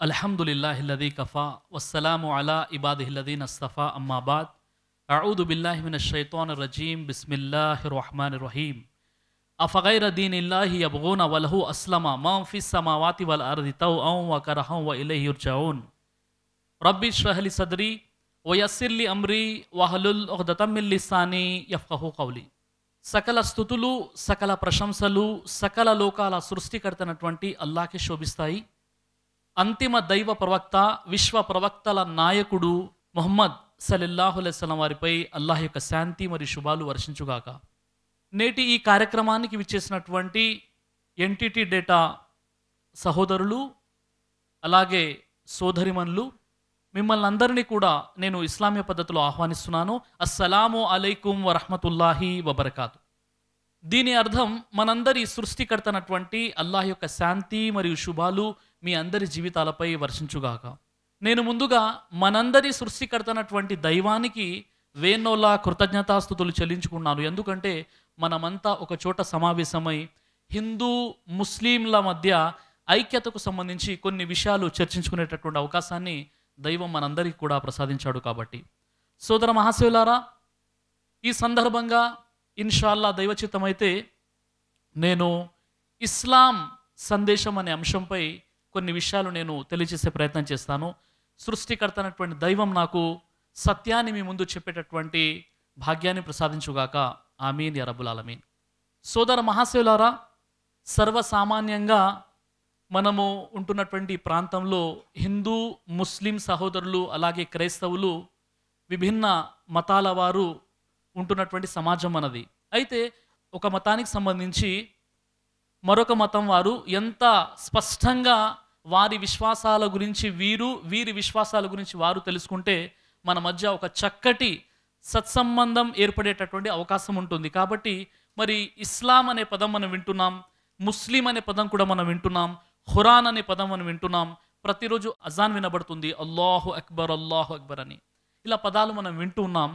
అల్హమ్దులిల్లాహిల్లదీ కఫా వస్సలాము అలా ఇబాదిహిల్లదీన్ అస్తఫా అమ్మా బాద్ అఊదు బిల్లాహి మినష్ షైతానిర్ రజీం బిస్మిల్లాహిర్ రహ్మానిర్ రహీం అఫగైర దీనిల్లాహి యబ్గూన వలహు అస్లమ మన్ ఫిస్ సమావాతి వల్ అర్ది తౌఅన్ వ కరహం వ ఇలైహి యుర్జఊన్ రబ్బి ఇష్రహ్ లీ సద్రి వయస్సిర్ లీ అమ్రీ వహలుల్ ఉఖ్దతం మిన్ లిసానీ యఫ్కహు కౌలి. సకల స్తుతులు, సకల ప్రశంసలు, సకల లోకాల సృష్టికర్తనటువంటి అల్లాహ్కి శోభిస్తాయి. అంతిమ దైవ ప్రవక్త, విశ్వ ప్రవక్తల నాయకుడు ముహమ్మద్ సల్లల్లాహు అలైహి వసల్లం వారిపై అల్లాహ్ యొక్క శాంతి మరియు శుభాలు వర్షించుగాక. నేటి ఈ కార్యక్రమానికి విచ్చేసినటువంటి ఎన్టీటీ డేటా సహోదరులు, అలాగే సోదరిమణులు, మిమ్మల్ని అందరినీ కూడా నేను ఇస్లామీయ పద్ధతిలో ఆహ్వానిస్తున్నాను. అస్సలాము అలైకుం వరహ్మతుల్లాహి వబరకాతు. దీని అర్థం మనందరి సృష్టికర్తనటువంటి అల్లాహ్ యొక్క శాంతి మరియు శుభాలు మీ అందరి జీవితాలపై వర్షించుగాక. నేను ముందుగా మనందరి సృష్టికర్తనటువంటి దైవానికి వేణోలా కృతజ్ఞతాస్తుతులు చెల్లించుకున్నాను. ఎందుకంటే మనమంతా ఒక చోట సమావేశమై హిందూ ముస్లింల మధ్య ఐక్యతకు సంబంధించి కొన్ని విషయాలు చర్చించుకునేటటువంటి అవకాశాన్ని దైవం మనందరికీ కూడా ప్రసాదించాడు. కాబట్టి సోదర మహాశివులారా, ఈ సందర్భంగా ఇన్షాల్లా దైవచిత్తమైతే నేను ఇస్లాం సందేశం అనే అంశంపై కొన్ని విషయాలు నేను తెలియజేసే ప్రయత్నం చేస్తాను. సృష్టికర్త అయినటువంటి దైవం నాకు సత్యాన్ని మీ ముందు చెప్పేటటువంటి భాగ్యాన్ని ప్రసాదించుగాక. ఆమీన్ యా రబ్బుల్ ఆలమీన్. సోదర మహాశివులారా, సర్వసామాన్యంగా మనము ఉంటున్నటువంటి ప్రాంతంలో హిందూ ముస్లిం సహోదరులు, అలాగే క్రైస్తవులు, విభిన్న మతాల వారు ఉంటున్నటువంటి సమాజం మనది. అయితే ఒక మతానికి సంబంధించి మరొక మతం వారు ఎంత స్పష్టంగా వారి విశ్వాసాల గురించి వీరి విశ్వాసాల గురించి వారు తెలుసుకుంటే మన మధ్య ఒక చక్కటి సత్సంబంధం ఏర్పడేటటువంటి అవకాశం ఉంటుంది. కాబట్టి మరి ఇస్లాం అనే పదం మనం వింటున్నాం, ముస్లిం అనే పదం కూడా మనం వింటున్నాం, ఖురాన్ అనే పదం మనం వింటున్నాం. ప్రతిరోజు అజాన్ వినబడుతుంది, అల్లాహు అక్బర్ అని. ఇలా పదాలు మనం వింటూ ఉన్నాం.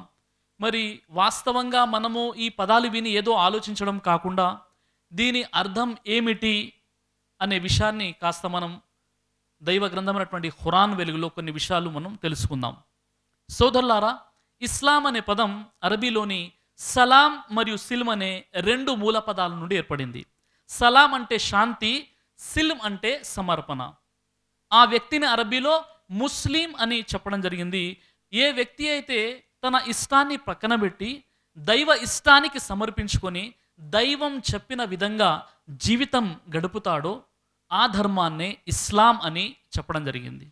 మరి వాస్తవంగా మనము ఈ పదాలు విని ఏదో ఆలోచించడం కాకుండా దీని అర్థం ఏమిటి అనే విషయాన్ని కాస్త మనం దైవ గ్రంథమైనటువంటి ఖురాన్ వెలుగులో కొన్ని విషయాలు మనం తెలుసుకుందాం. సోదరులారా, ఇస్లాం అనే పదం అరబీలోని సలాం మరియు సిల్మ్ అనే రెండు మూల పదాల నుండి ఏర్పడింది. సలాం అంటే శాంతి, సిల్మ్ అంటే సమర్పణ. ఆ వ్యక్తిని అరబీలో ముస్లిం అని చెప్పడం జరిగింది. ఏ వ్యక్తి అయితే తన ఇష్టాన్ని పక్కన పెట్టి దైవ ఇష్టానికి సమర్పించుకొని దైవం చెప్పిన విధంగా జీవితం గడుపుతాడో ఆ ధర్మాన్నే ఇస్లాం అని చెప్పడం జరిగింది.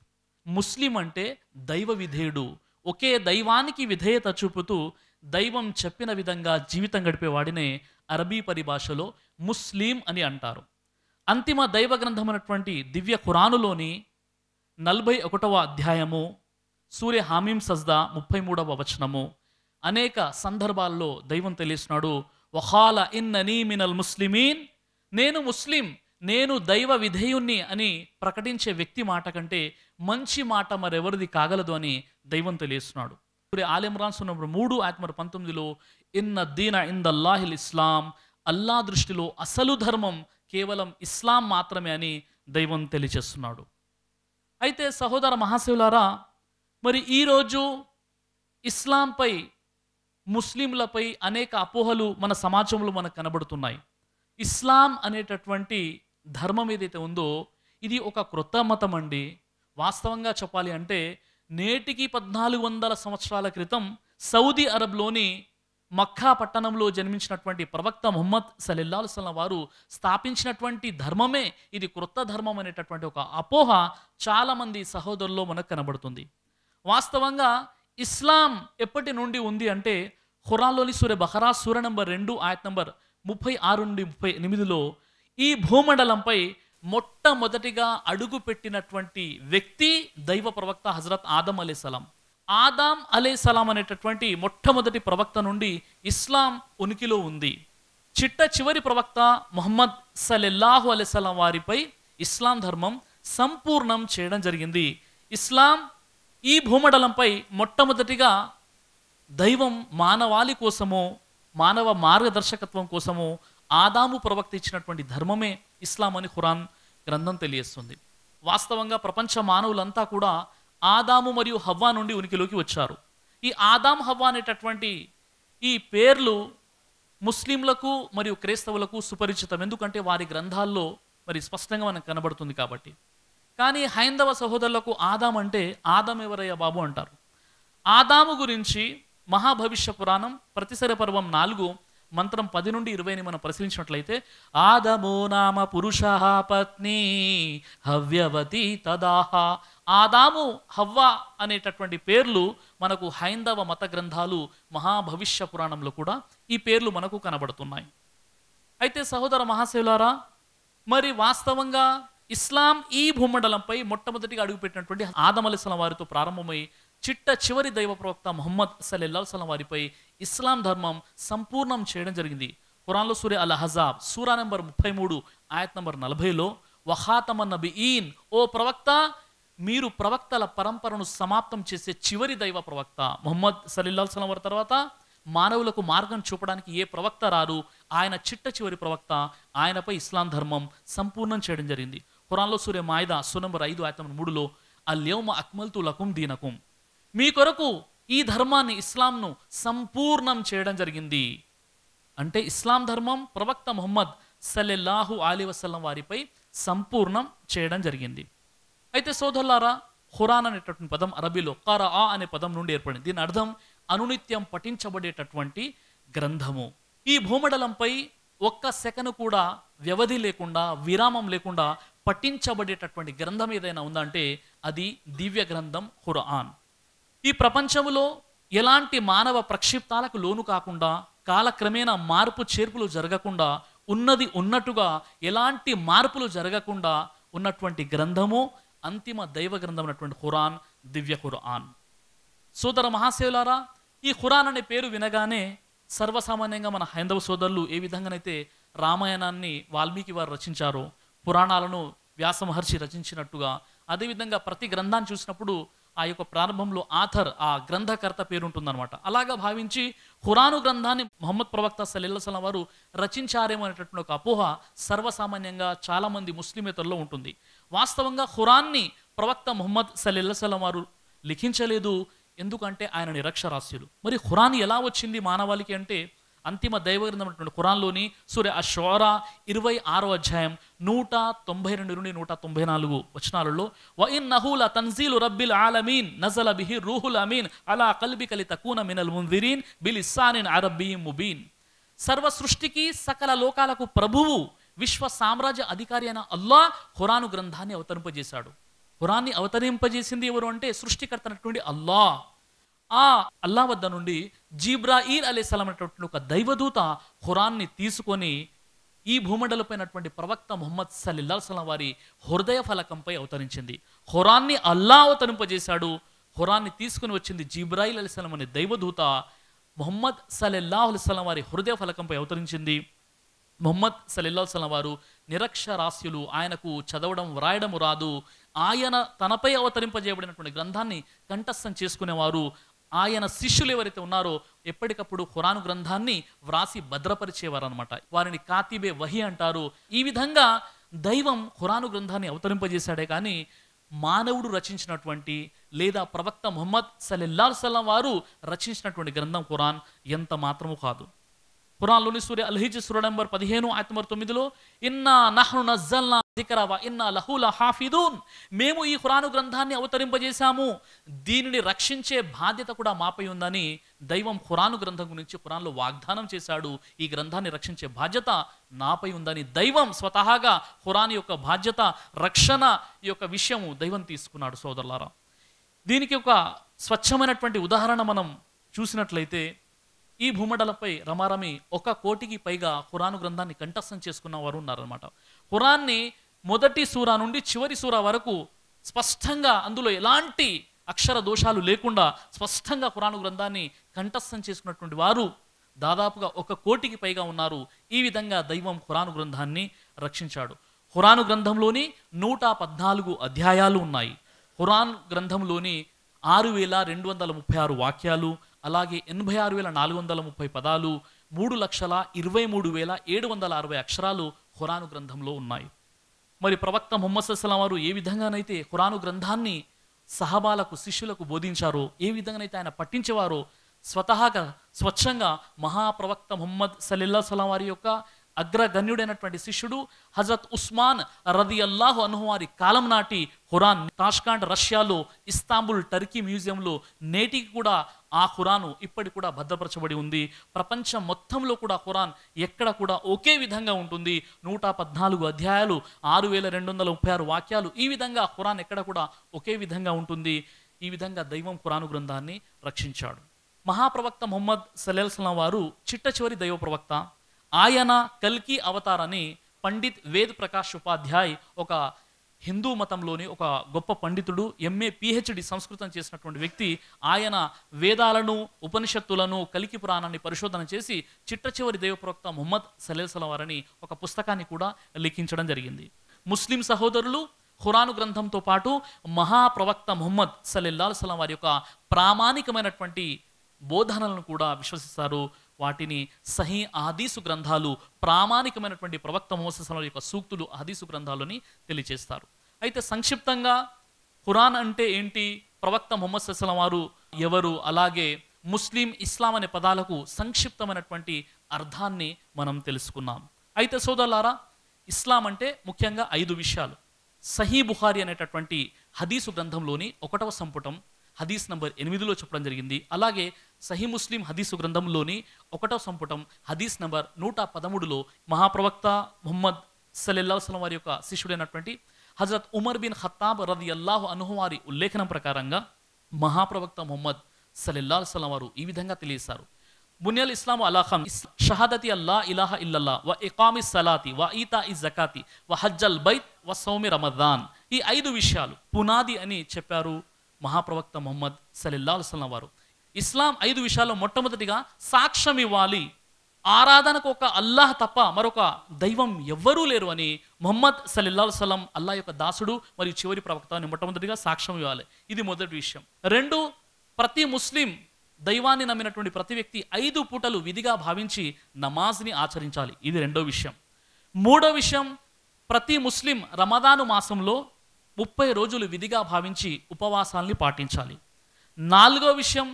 ముస్లిం అంటే దైవ విధేయుడు, ఒకే దైవానికి విధేయత చూపుతూ దైవం చెప్పిన విధంగా జీవితం గడిపేవాడినే అరబీ పరిభాషలో ముస్లిం అని అంటారు. అంతిమ దైవ గ్రంథమైనటువంటి దివ్య ఖురానులోని 41వ అధ్యాయము సూర్య హామీం సజ్దా 33వ వచనము అనేక సందర్భాల్లో దైవం తెలియస్తున్నాడు. వఖాల ఇన్ననీ మినల్ ముస్లిమీన్, నేను ముస్లిం, నేను దైవ విధేయుణ్ణి అని ప్రకటించే వ్యక్తి మాట కంటే మంచి మాట మరెవరిది కాగలదు అని దైవం తెలియస్తున్నాడు. సూర్య ఆల్ ఇమ్రాన్ 3:19లో ఇన్న దీన ఇందల్లాహిల్ ఇస్లాం, అల్లా దృష్టిలో అసలు ధర్మం కేవలం ఇస్లాం మాత్రమే అని దైవం తెలియజేస్తున్నాడు. అయితే సహోదర మహాశివులారా, మరి ఈరోజు ఇస్లాంపై, ముస్లింలపై అనేక అపోహలు మన సమాజంలో మనకు కనబడుతున్నాయి. ఇస్లాం అనేటటువంటి ధర్మం ఏదైతే ఉందో ఇది ఒక క్రొత్త మతం అండి. వాస్తవంగా చెప్పాలి అంటే నేటికి 1400 సంవత్సరాల క్రితం సౌదీ అరబ్లోని మక్కా పట్టణంలో జన్మించినటువంటి ప్రవక్త ముహమ్మద్ సల్లల్లాహు అలైహి వసల్లం వారు స్థాపించినటువంటి ధర్మమే ఇది క్రొత్త ధర్మం అనేటటువంటి ఒక అపోహ చాలామంది సహోదరుల్లో మనకు కనబడుతుంది. వాస్తవంగా ఇస్లాం ఎప్పటి నుండి ఉంది అంటే ఖురాన్లోని సూర బఖరా సూర నంబర్ 2 ఆయత్ నంబర్ 36 నుండి 38లో ఈ భూమండలంపై మొట్టమొదటిగా అడుగు పెట్టినటువంటి వ్యక్తి దైవ ప్రవక్త హజరత్ ఆదం అలైహిస్సలాం. ఆదాం అలైహిస్సలాం అనేటటువంటి మొట్టమొదటి ప్రవక్త నుండి ఇస్లాం ఉనికిలో ఉంది. చిట్ట చివరి ప్రవక్త ముహమ్మద్ సల్లల్లాహు అలైహి వసల్లం వారిపై ఇస్లాం ధర్మం సంపూర్ణం చేయడం జరిగింది. ఇస్లాం ఈ భూమండలంపై మొట్టమొదటిగా దైవం మానవాళి కోసమో మానవ మార్గదర్శకత్వం కోసమో ఆదాము ప్రవక్త ఇచ్చినటువంటి ధర్మమే ఇస్లాం అని ఖురాన్ గ్రంథం తెలియజేస్తుంది. వాస్తవంగా ప్రపంచ మానవులంతా కూడా ఆదాము మరియు హవ్వా నుండి ఉనికిలోకి వచ్చారు. ఈ ఆదాం హవ్వా అనేటటువంటి ఈ పేర్లు ముస్లింలకు మరియు క్రైస్తవులకు సుపరిచితం, ఎందుకంటే వారి గ్రంథాల్లో మరి స్పష్టంగా మనకు కనబడుతుంది కాబట్టి. కానీ హైందవ సహోదరులకు ఆదాం అంటే ఆదాం ఎవరయ్యా బాబు అంటారు. ఆదాము గురించి మహాభవిష్య పురాణం ప్రతిసర పర్వం 4 మంత్రం 10 నుండి 20ని మనం పరిశీలించినట్లయితే, ఆదమో నామ పురుష పత్ని హవ్యవతి తదాహ. ఆదాము హవ్వ అనేటటువంటి పేర్లు మనకు హైందవ మత గ్రంథాలు మహాభవిష్య పురాణంలో కూడా ఈ పేర్లు మనకు కనబడుతున్నాయి. అయితే సహోదర మహాశివులారా, మరి వాస్తవంగా ఇస్లాం ఈ భూమండలంపై మొట్టమొదటిగా అడుగుపెట్టినటువంటి ఆదం అలైహిస్సలాం వారితో ప్రారంభమై చిట్ట చివరి దైవ ప్రవక్త ముహమ్మద్ సల్లల్లాహు అలైహి వసల్లం వారిపై ఇస్లాం ధర్మం సంపూర్ణం చేయడం జరిగింది. ఖురాన్లో సూరా అల్ అహజాబ్ సూరా నంబర్ 33 ఆయత్ నంబర్ 40లో వఖాతమన్ నబియీన్, ఓ ప్రవక్త, మీరు ప్రవక్తల పరంపరను సమాప్తం చేసే చివరి దైవ ప్రవక్త. ముహమ్మద్ సల్లల్లాహు అలైహి వసల్లం వారి తర్వాత మానవులకు మార్గం చూపడానికి ఏ ప్రవక్త రారు, ఆయన చిట్ట చివరి ప్రవక్త. ఆయనపై ఇస్లాం ధర్మం సంపూర్ణం చేయడం జరిగింది. ఖురాన్లో సూరా మాయిదా సూరా నంబర్ 5 ఆయత్ నంబర్ 3లో అల్యౌమ అక్మల్తు లకుం దీనకుం, మీ కొరకు ఈ ధర్మాన్ని ఇస్లాంను సంపూర్ణం చేయడం జరిగింది. అంటే ఇస్లాం ధర్మం ప్రవక్త ముహమ్మద్ సల్లల్లాహు అలైహి వసల్లం వారిపై సంపూర్ణం చేయడం జరిగింది. అయితే సోదరులారా, ఖురాన్ అనేటటువంటి పదం అరబీలో ఖరఅ అనే పదం నుండి ఏర్పడింది. దీని అర్థం అనునిత్యం పఠించబడేటటువంటి గ్రంథము. ఈ భూమండలంపై ఒక్క సెకను కూడా వ్యవధి లేకుండా, విరామం లేకుండా పఠించబడేటటువంటి గ్రంథం ఏదైనా ఉందంటే అది దివ్య గ్రంథం ఖురాన్. ఈ ప్రపంచంలో ఎలాంటి మానవ ప్రక్షిప్తాలకు లోను కాకుండా, కాలక్రమేణా మార్పు చేర్పులు జరగకుండా, ఉన్నది ఉన్నట్టుగా ఎలాంటి మార్పులు జరగకుండా ఉన్నటువంటి గ్రంథము అంతిమ దైవ గ్రంథం అయినటువంటి ఖురాన్, దివ్య ఖురాన్. సోదర మహాశివులారా, ఈ ఖురాన్ అనే పేరు వినగానే సర్వసామాన్యంగా మన హైందవ సోదరులు ఏ విధంగానైతే రామాయణాన్ని వాల్మీకి వారు రచించారో, పురాణాలను వ్యాస మహర్షి రచించినట్టుగా, అదేవిధంగా ప్రతి గ్రంథాన్ని చూసినప్పుడు ఆ యొక్క ప్రారంభంలో ఆథర్, ఆ గ్రంథకర్త పేరు ఉంటుందన్నమాట. అలాగా భావించి ఖురాను గ్రంథాన్ని ముహమ్మద్ ప్రవక్త సల్లల్లాహు అలైహి వసల్లం వారు రచించారేమో అనేటటువంటి ఒక అపోహ సర్వసామాన్యంగా చాలామంది ముస్లిమేతరులో ఉంటుంది. వాస్తవంగా ఖురాన్ని ప్రవక్త ముహమ్మద్ సల్లల్లాహు అలైహి వసల్లం వారు లిఖించలేదు, ఎందుకంటే ఆయన నిరక్షరాస్యులు. మరి ఖురాన్ ఎలా వచ్చింది మానవాళికి అంటే, అంతిమ దైవ గ్రంథం అయినటువంటి ఖురాన్లోని సూరా అష్-షుఆరా 26వ అధ్యాయం 192 నుండి 194 వచనాలలో వఇన్నహు లతన్జీలు రబ్బిల్ ఆలమీన్ నజల బిహి రూహుల్ అమీన్ అలా కల్బిక లితకూన మినల్ ముందిరీన్ బిలిసానిన్ అరబియ్యిన్ ముబీన్. సర్వ సృష్టికి సకల లోకాలకు ప్రభువు, విశ్వ సామ్రాజ్య అధికారి అయిన అల్లాహ్ ఖురాను గ్రంథాన్ని అవతరింపజేశాడు. ఖురాన్ని అవతరింపజేసింది ఎవరు అంటే సృష్టికర్త అయినటువంటి అల్లాహ్. ఆ అల్లా వద్ద నుండి జిబ్రాయిల్ అలైహిస్సలాం అనేటువంటి ఒక దైవదూత ఖురాన్ని తీసుకొని ఈ భూమండలపైనటువంటి ప్రవక్త ముహమ్మద్ సల్లల్లాహు అలైహి వసల్లం వారి హృదయ ఫలకంపై అవతరించింది. ఖురాన్ని అల్లా అవతరింపజేశాడు. ఖురాన్ని తీసుకుని వచ్చింది జిబ్రాయిల్ అలైహిస్సలాం అనే దైవదూత. ముహమ్మద్ సల్లల్లాహు అలైహి వసల్లం వారి హృదయ ఫలకంపై అవతరించింది. ముహమ్మద్ సల్లల్లాహు అలైహి వసల్లం వారు నిరక్షరాస్యులు, ఆయనకు చదవడం వ్రాయడం రాదు. ఆయన తనపై అవతరింపజేయబడినటువంటి గ్రంథాన్ని కంఠస్థం చేసుకునేవారు. ఆయన శిష్యులు ఎవరైతే ఉన్నారో ఎప్పటికప్పుడు ఖురాను గ్రంథాన్ని వ్రాసి భద్రపరిచేవారు అనమాట. వారిని కాతిబే వహీ అంటారు. ఈ విధంగా దైవం ఖురాను గ్రంథాన్ని అవతరింపజేశాడే కానీ మానవుడు రచించినటువంటి లేదా ప్రవక్త ముహమ్మద్ సల్లల్లాహు అలైహి వసల్లం వారు రచించినటువంటి గ్రంథం ఖురాన్ ఎంత మాత్రము కాదు. ఖురాన్లోని సూరా అల్ హిజ్ర్ సూరా నంబర్ 15 ఆయత్ నంబర్ 9లో ఇన్నా నహ్ను నజ్జల్నా జిక్ర వ ఇన్నా లహు లహాఫిదూన్, మేము ఈ ఖురాను గ్రంథాన్ని అవతరింపజేశాము, దీనిని రక్షించే బాధ్యత కూడా మాపై ఉందని దైవం ఖురాను గ్రంథం గురించి ఖురాన్లో వాగ్దానం చేశాడు. ఈ గ్రంథాన్ని రక్షించే బాధ్యత నాపై ఉందని దైవం స్వతహాగా ఖురాన్ యొక్క బాధ్యత, రక్షణ యొక్క విషయము దైవం తీసుకున్నాడు. సోదరులారా, దీనికి ఒక స్వచ్ఛమైనటువంటి ఉదాహరణ మనం చూసినట్లయితే ఈ భూమండలపై రమారమి 1 కోటికి పైగా ఖురాను గ్రంథాన్ని కంఠస్థం చేసుకున్న వారు ఉన్నారన్నమాట. ఖురాన్ని మొదటి సూరా నుండి చివరి సూరా వరకు స్పష్టంగా, అందులో ఎలాంటి అక్షర దోషాలు లేకుండా స్పష్టంగా ఖురాను గ్రంథాన్ని కంఠస్థం చేసుకున్నటువంటి వారు దాదాపుగా 1 కోటికి పైగా ఉన్నారు. ఈ విధంగా దైవం ఖురాను గ్రంథాన్ని రక్షించాడు. ఖురాను గ్రంథంలోని 114 అధ్యాయాలు ఉన్నాయి. ఖురాన్ గ్రంథంలోని 6236 వాక్యాలు, అలాగే 86430 పదాలు, 3,23,760 అక్షరాలు ఖురాను గ్రంథంలో ఉన్నాయి. మరి ప్రవక్త ముహమ్మద్ సల్లల్లాహు అలైహి వసల్లం వారు ఏ విధంగానైతే ఖురాను గ్రంథాన్ని సహబాలకు శిష్యులకు బోధించారో, ఏ విధంగానైతే ఆయన పట్టించేవారో, స్వతహాగా స్వచ్ఛంగా మహాప్రవక్త ముహమ్మద్ సల్లల్లాహు అలైహి వసల్లం వారి యొక్క అగ్రగణ్యుడైనటువంటి శిష్యుడు హజరత్ ఉస్మాన్ రదియల్లాహు అన్హు వారి కాలం నాటి ఖురాన్ తాష్కాండ్ రష్యాలో, ఇస్తాంబుల్ టర్కీ మ్యూజియంలో నేటికి కూడా ఆ ఖురాను ఇప్పటికి కూడా భద్రపరచబడి ఉంది. ప్రపంచం మొత్తంలో కూడా ఖురాన్ ఎక్కడ కూడా ఒకే విధంగా ఉంటుంది. 114 అధ్యాయాలు, 6236 వాక్యాలు, ఈ విధంగా ఖురాన్ ఎక్కడ కూడా ఒకే విధంగా ఉంటుంది. ఈ విధంగా దైవం ఖురాను గ్రంథాన్ని రక్షించాడు. మహాప్రవక్త ముహమ్మద్ సల్లల్లాహు అలైహి వసల్లం వారు చిట్ట చివరి దైవ ప్రవక్త. ఆయన కల్కి అవతారాన్ని పండిత్ వేద్ ప్రకాష్ ఉపాధ్యాయ్, ఒక హిందూ మతంలోని ఒక గొప్ప పండితుడు, ఎంఏ పిహెచ్డి సంస్కృతం చేసినటువంటి వ్యక్తి, ఆయన వేదాలను, ఉపనిషత్తులను, కల్కి పురాణాన్ని పరిశోధన చేసి చిట్ట చివరి దైవ ప్రవక్త ముహమ్మద్ సల్లల్లాహు అలైహి వసల్లం వారిని ఒక పుస్తకాన్ని కూడా లిఖించడం జరిగింది. ముస్లిం సహోదరులు ఖురాను గ్రంథంతో పాటు మహాప్రవక్త ముహమ్మద్ సల్లల్లాహు అలైహి వసల్లం వారి యొక్క ప్రామాణికమైనటువంటి బోధనలను కూడా విశ్వసిస్తారు. వాటిని సహీ అహదీసు గ్రంథాలు, ప్రామాణికమైనటువంటి ప్రవక్త ముహమ్మద్ సల్లల్లాహు అలైహి వసల్లం యొక్క సూక్తులు అహదీసు గ్రంథాలని తెలియజేస్తారు. అయితే సంక్షిప్తంగా ఖురాన్ అంటే ఏంటి, ప్రవక్త ముహమ్మద్ సల్లల్లాహు అలైహి వసల్లం వారు ఎవరు, అలాగే ముస్లిం, ఇస్లాం అనే పదాలకు సంక్షిప్తమైనటువంటి అర్థాన్ని మనం తెలుసుకున్నాం. అయితే సోదరులారా, ఇస్లాం అంటే ముఖ్యంగా 5 విషయాలు. సహీ బుఖారి అనేటటువంటి హదీసు గ్రంథంలోని 1వ సంపుటం హదీస్ నంబర్ 8లో చెప్పడం జరిగింది. అలాగే సహీ ముస్లిం హదీసు గ్రంథంలోని 1వ సంపుటం హదీస్ నంబర్ 113లో మహాప్రవక్త ముహమ్మద్ సల్లల్లాహు అలైహి వసల్లం వారి యొక్క శిష్యుడైనటువంటి హజరత్ ఉమర్ బిన్ ఖత్తాబ్ రదియల్లాహు అన్హు వారి ఉల్లేఖనం ప్రకారంగా మహాప్రవక్త ముహమ్మద్ సల్లల్లాహు అలైహి వసల్లం వారు ఈ విధంగా తెలియజేశారు: బునియల్ ఇస్లాము అలా ఖమ్స్ షహాదతి అల్లా ఇలాహ ఇల్లల్లా వ ఇకామిస్ సలాతి వ ఈతాఇజ్ జకాతి వ హజ్జల్ బైత్ వ సౌమి రమదాన్. ఈ 5 విషయాలు పునాది అని చెప్పారు మహాప్రవక్త ముహమ్మద్ సల్లల్లాహు అలైహి వసల్లం వారు. ఇస్లాం 5 విషయాల్లో మొట్టమొదటిగా సాక్ష్యం ఇవ్వాలి, ఆరాధనకు ఒక అల్లాహ్ తప్ప మరొక దైవం ఎవ్వరూ లేరు అని ముహమ్మద్ సల్లల్లాహు అలైహి వసల్లం అల్లాహ్ యొక్క దాసుడు మరియు చివరి ప్రవక్త అని మొట్టమొదటిగా సాక్ష్యం ఇవ్వాలి. ఇది మొదటి విషయం. 2, ప్రతి ముస్లిం, దైవాన్ని నమ్మినటువంటి ప్రతి వ్యక్తి 5 పూటలు విధిగా భావించి నమాజ్ని ఆచరించాలి. ఇది 2వ విషయం. 3వ విషయం, ప్రతి ముస్లిం రమదాను మాసంలో 30 రోజులు విధిగా భావించి ఉపవాసాల్ని పాటించాలి. 4వ విషయం,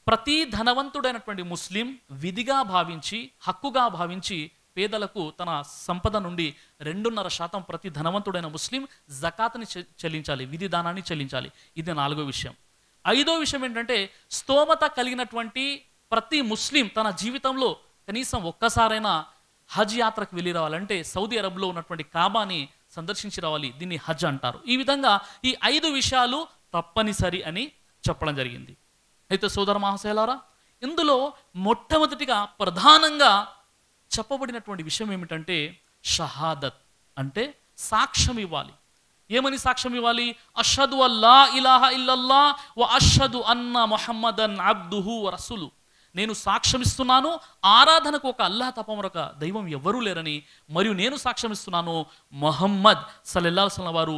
ప్రతి ధనవంతుడైనటువంటి ముస్లిం విధిగా భావించి, హక్కుగా భావించి పేదలకు తన సంపద నుండి 2.5% ప్రతి ధనవంతుడైన ముస్లిం జకాత్ని చెల్లించాలి, విధి దానాన్ని చెల్లించాలి. ఇది 4వ విషయం. 5వ విషయం ఏంటంటే, స్తోమత కలిగినటువంటి ప్రతి ముస్లిం తన జీవితంలో కనీసం ఒక్కసారైనా హజ్ యాత్రకు వెళ్ళి రావాలంటే సౌదీ అరబ్లో ఉన్నటువంటి కాబాని సందర్శించి రావాలి. దీన్ని హజ్ అంటారు. ఈ విధంగా ఈ 5 విషయాలు తప్పనిసరి అని చెప్పడం జరిగింది. అయితే సోదర మహాశయులారా, ఇందులో మొట్టమొదటిగా ప్రధానంగా చెప్పబడినటువంటి విషయం ఏమిటంటే షహాదత్, అంటే సాక్ష్యం ఇవ్వాలి. ఏమని సాక్ష్యం ఇవ్వాలి? అష్హదు అల్లా ఇలాహ ఇల్లల్లా వ అష్హదు అన్న ముహమ్మదన్ అబ్దుహు వ రసూలు. నేను సాక్ష్యం ఇస్తున్నాను, ఆరాధనకు ఒక అల్లాహ్ తప్ప మరొక దైవం ఎవ్వరూ లేరని, మరియు నేను సాక్ష్యం ఇస్తున్నాను ముహమ్మద్ సల్లల్లాహు అలైహి వసల్లం వారు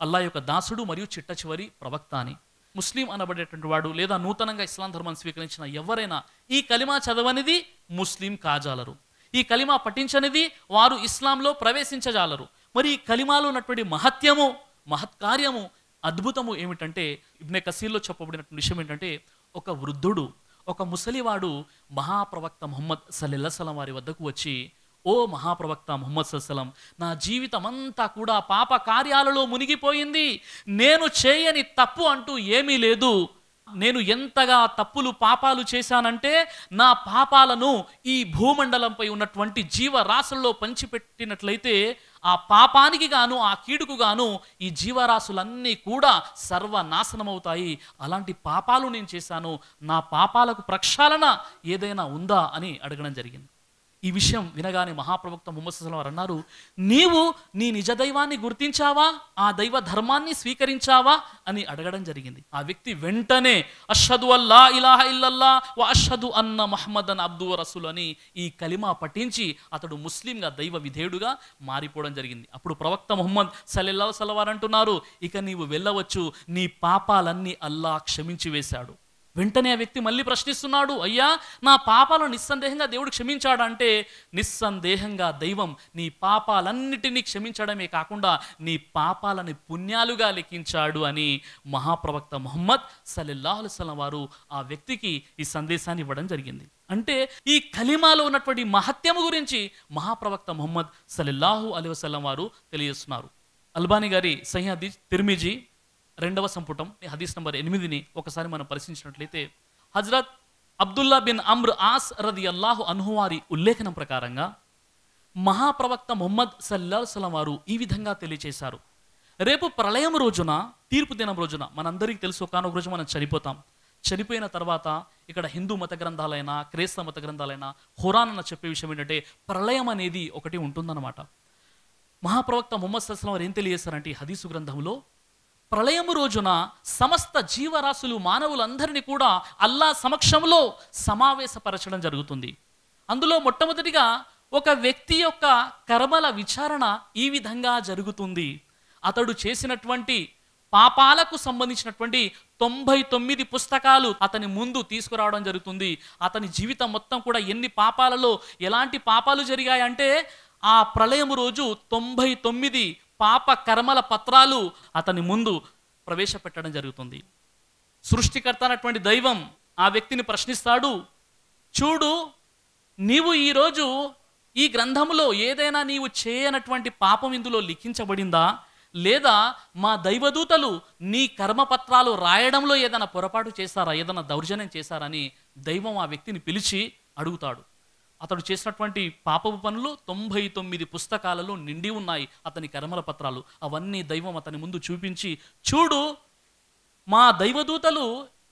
అల్లాహ్ యొక్క దాసుడు మరియు చిట్ట చివరి ప్రవక్త అని. ముస్లిం అనబడేటువంటి వాడు లేదా నూతనంగా ఇస్లాం ధర్మాన్ని స్వీకరించిన ఎవరైనా ఈ కలిమా చదవనిది ముస్లిం కాజాలరు, ఈ కలిమా పఠించనిది వారు ఇస్లాంలో ప్రవేశించజాలరు. మరి ఈ కలిమాలో ఉన్నటువంటి మహత్యము, మహత్కార్యము, అద్భుతము ఏమిటంటే, ఇబ్నే కసీర్లో చెప్పబడినటువంటి విషయం ఏంటంటే, ఒక వృద్ధుడు, ఒక ముసలివాడు మహాప్రవక్త ముహమ్మద్ సల్లల్లాహు అలైహి వసల్లం వారి వద్దకు వచ్చి, ఓ మహాప్రవక్త ముహమ్మద్ సల్లల్లాహు అలైహి వసల్లం, నా జీవితం అంతా కూడా పాప కార్యాలలో మునిగిపోయింది, నేను చేయని తప్పు అంటూ ఏమీ లేదు, నేను ఎంతగా తప్పులు పాపాలు చేశానంటే నా పాపాలను ఈ భూమండలంపై ఉన్నటువంటి జీవరాశుల్లో పంచిపెట్టినట్లయితే ఆ పాపానికి గాను, ఆ కీడుకు గాను ఈ జీవరాశులన్నీ కూడా సర్వనాశనమవుతాయి. అలాంటి పాపాలు నేను చేశాను, నా పాపాలకు ప్రక్షాళన ఏదైనా ఉందా అని అడగడం జరిగింది. ఈ విషయం వినగానే మహాప్రవక్త ముహమ్మద్ సల్లల్లాహు అలైహి వసల్లం అన్నారు, నీవు నీ నిజ దైవాన్ని గుర్తించావా, ఆ దైవ ధర్మాన్ని స్వీకరించావా అని అడగడం జరిగింది. ఆ వ్యక్తి వెంటనే అష్హదు అల్లా ఇలాహ ఇల్లల్లా వ అష్హదు అన్న ముహమ్మదన్ అబ్దుహు వ రసూలు అని ఈ కలిమా పఠించి అతడు ముస్లింగా, దైవ విధేయుడుగా మారిపోవడం జరిగింది. అప్పుడు ప్రవక్త ముహమ్మద్ సల్లల్లాహు అలైహి వసల్లం అంటున్నారు, ఇక నీవు వెళ్ళవచ్చు, నీ పాపాలన్నీ అల్లాహ్ క్షమించి వేశాడు. వెంటనే ఆ వ్యక్తి మళ్ళీ ప్రశ్నిస్తున్నాడు, అయ్యా నా పాపాలను నిస్సందేహంగా దేవుడు క్షమించాడంటే, నిస్సందేహంగా దైవం నీ పాపాలన్నిటినీ క్షమించడమే కాకుండా నీ పాపాలని పుణ్యాలుగా లెక్కించాడు అని మహాప్రవక్త ముహమ్మద్ సల్లల్లాహు అలైహి వసల్లం వారు ఆ వ్యక్తికి ఈ సందేశాన్ని ఇవ్వడం జరిగింది. అంటే ఈ కలిమాలో ఉన్నటువంటి మహత్యము గురించి మహాప్రవక్త ముహమ్మద్ సల్లల్లాహు అలైహి వసల్లం వారు తెలియజేస్తున్నారు. అల్బానీ గారి సహీహ్ హదీస్ తిర్మిజీ 2వ సంపుటం హదీస్ నంబర్ 8ని ఒకసారి మనం పరిశీలించినట్లయితే, హజ్రత్ అబ్దుల్లా బిన్ అమ్ర్ ఆస్ రదియల్లాహు అన్హు వారి ఉల్లేఖనం ప్రకారంగా మహాప్రవక్త ముహమ్మద్ సల్లల్లాహు అలైహి వసల్లం వారు ఈ విధంగా తెలియచేశారు. రేపు ప్రళయం రోజున, తీర్పు దినం రోజున, మనందరికీ తెలుసు ఒకానొక రోజు మనం చనిపోతాం. చనిపోయిన తర్వాత ఇక్కడ హిందూ మత గ్రంథాలైనా క్రైస్తవ మత గ్రంథాలైనా ఖురాన్ అన్న చెప్పే విషయం ఏంటంటే, ప్రళయం అనేది ఒకటి ఉంటుందన్నమాట. మహాప్రవక్త ముహమ్మద్ సల్లల్లాహు అలైహి వసల్లం వారు ఏం తెలియజేశారంటే ఈ హదీసు గ్రంథంలో, ప్రళయము రోజున సమస్త జీవరాశులు మానవులందరినీ కూడా అల్లా సమక్షంలో సమావేశపరచడం జరుగుతుంది. అందులో మొట్టమొదటిగా ఒక వ్యక్తి యొక్క కర్మల విచారణ ఈ విధంగా జరుగుతుంది. అతడు చేసినటువంటి పాపాలకు సంబంధించినటువంటి 99 పుస్తకాలు అతని ముందు తీసుకురావడం జరుగుతుంది. అతని జీవితం మొత్తం కూడా ఎన్ని పాపాలలో ఎలాంటి పాపాలు జరిగాయంటే, ఆ ప్రళయము రోజు 99 పాప కర్మల పత్రాలు అతని ముందు ప్రవేశపెట్టడం జరుగుతుంది. సృష్టికర్త అయినటువంటి దైవం ఆ వ్యక్తిని ప్రశ్నిస్తాడు, చూడు, నీవు ఈరోజు ఈ గ్రంథంలో ఏదైనా నీవు చేయనటువంటి పాపం ఇందులో లిఖించబడిందా, లేదా మా దైవదూతలు నీ కర్మపత్రాలు రాయడంలో ఏదైనా పొరపాటు చేశారా, ఏదైనా దౌర్జన్యం చేశారని దైవం ఆ వ్యక్తిని పిలిచి అడుగుతాడు. అతడు చేసినటువంటి పాపపు పనులు 99 పుస్తకాలలో నిండి ఉన్నాయి, అతని కర్మల పత్రాలు. అవన్నీ దైవం అతని ముందు చూపించి, చూడు, మా దైవదూతలు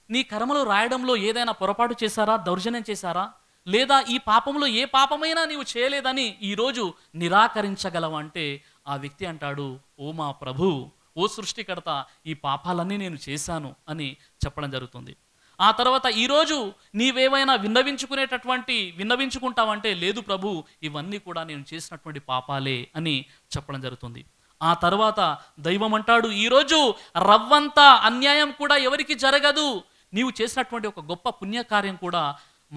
నీ కర్మలు రాయడంలో ఏదైనా పొరపాటు చేశారా, దౌర్జన్యం చేశారా, లేదా ఈ పాపంలో ఏ పాపమైనా నీవు చేయలేదని ఈరోజు నిరాకరించగలవంటే ఆ వ్యక్తి అంటాడు, ఓ మా ప్రభు, ఓ సృష్టికర్త, ఈ పాపాలన్నీ నేను చేశాను అని చెప్పడం జరుగుతుంది. ఆ తర్వాత ఈరోజు నీవేమైనా విన్నవించుకుంటావంటే, లేదు ప్రభు, ఇవన్నీ కూడా నేను చేసినటువంటి పాపాలే అని చెప్పడం జరుగుతుంది. ఆ తర్వాత దైవం అంటాడు, ఈరోజు రవ్వంత అన్యాయం కూడా ఎవరికి జరగదు, నీవు చేసినటువంటి ఒక గొప్ప పుణ్యకార్యం కూడా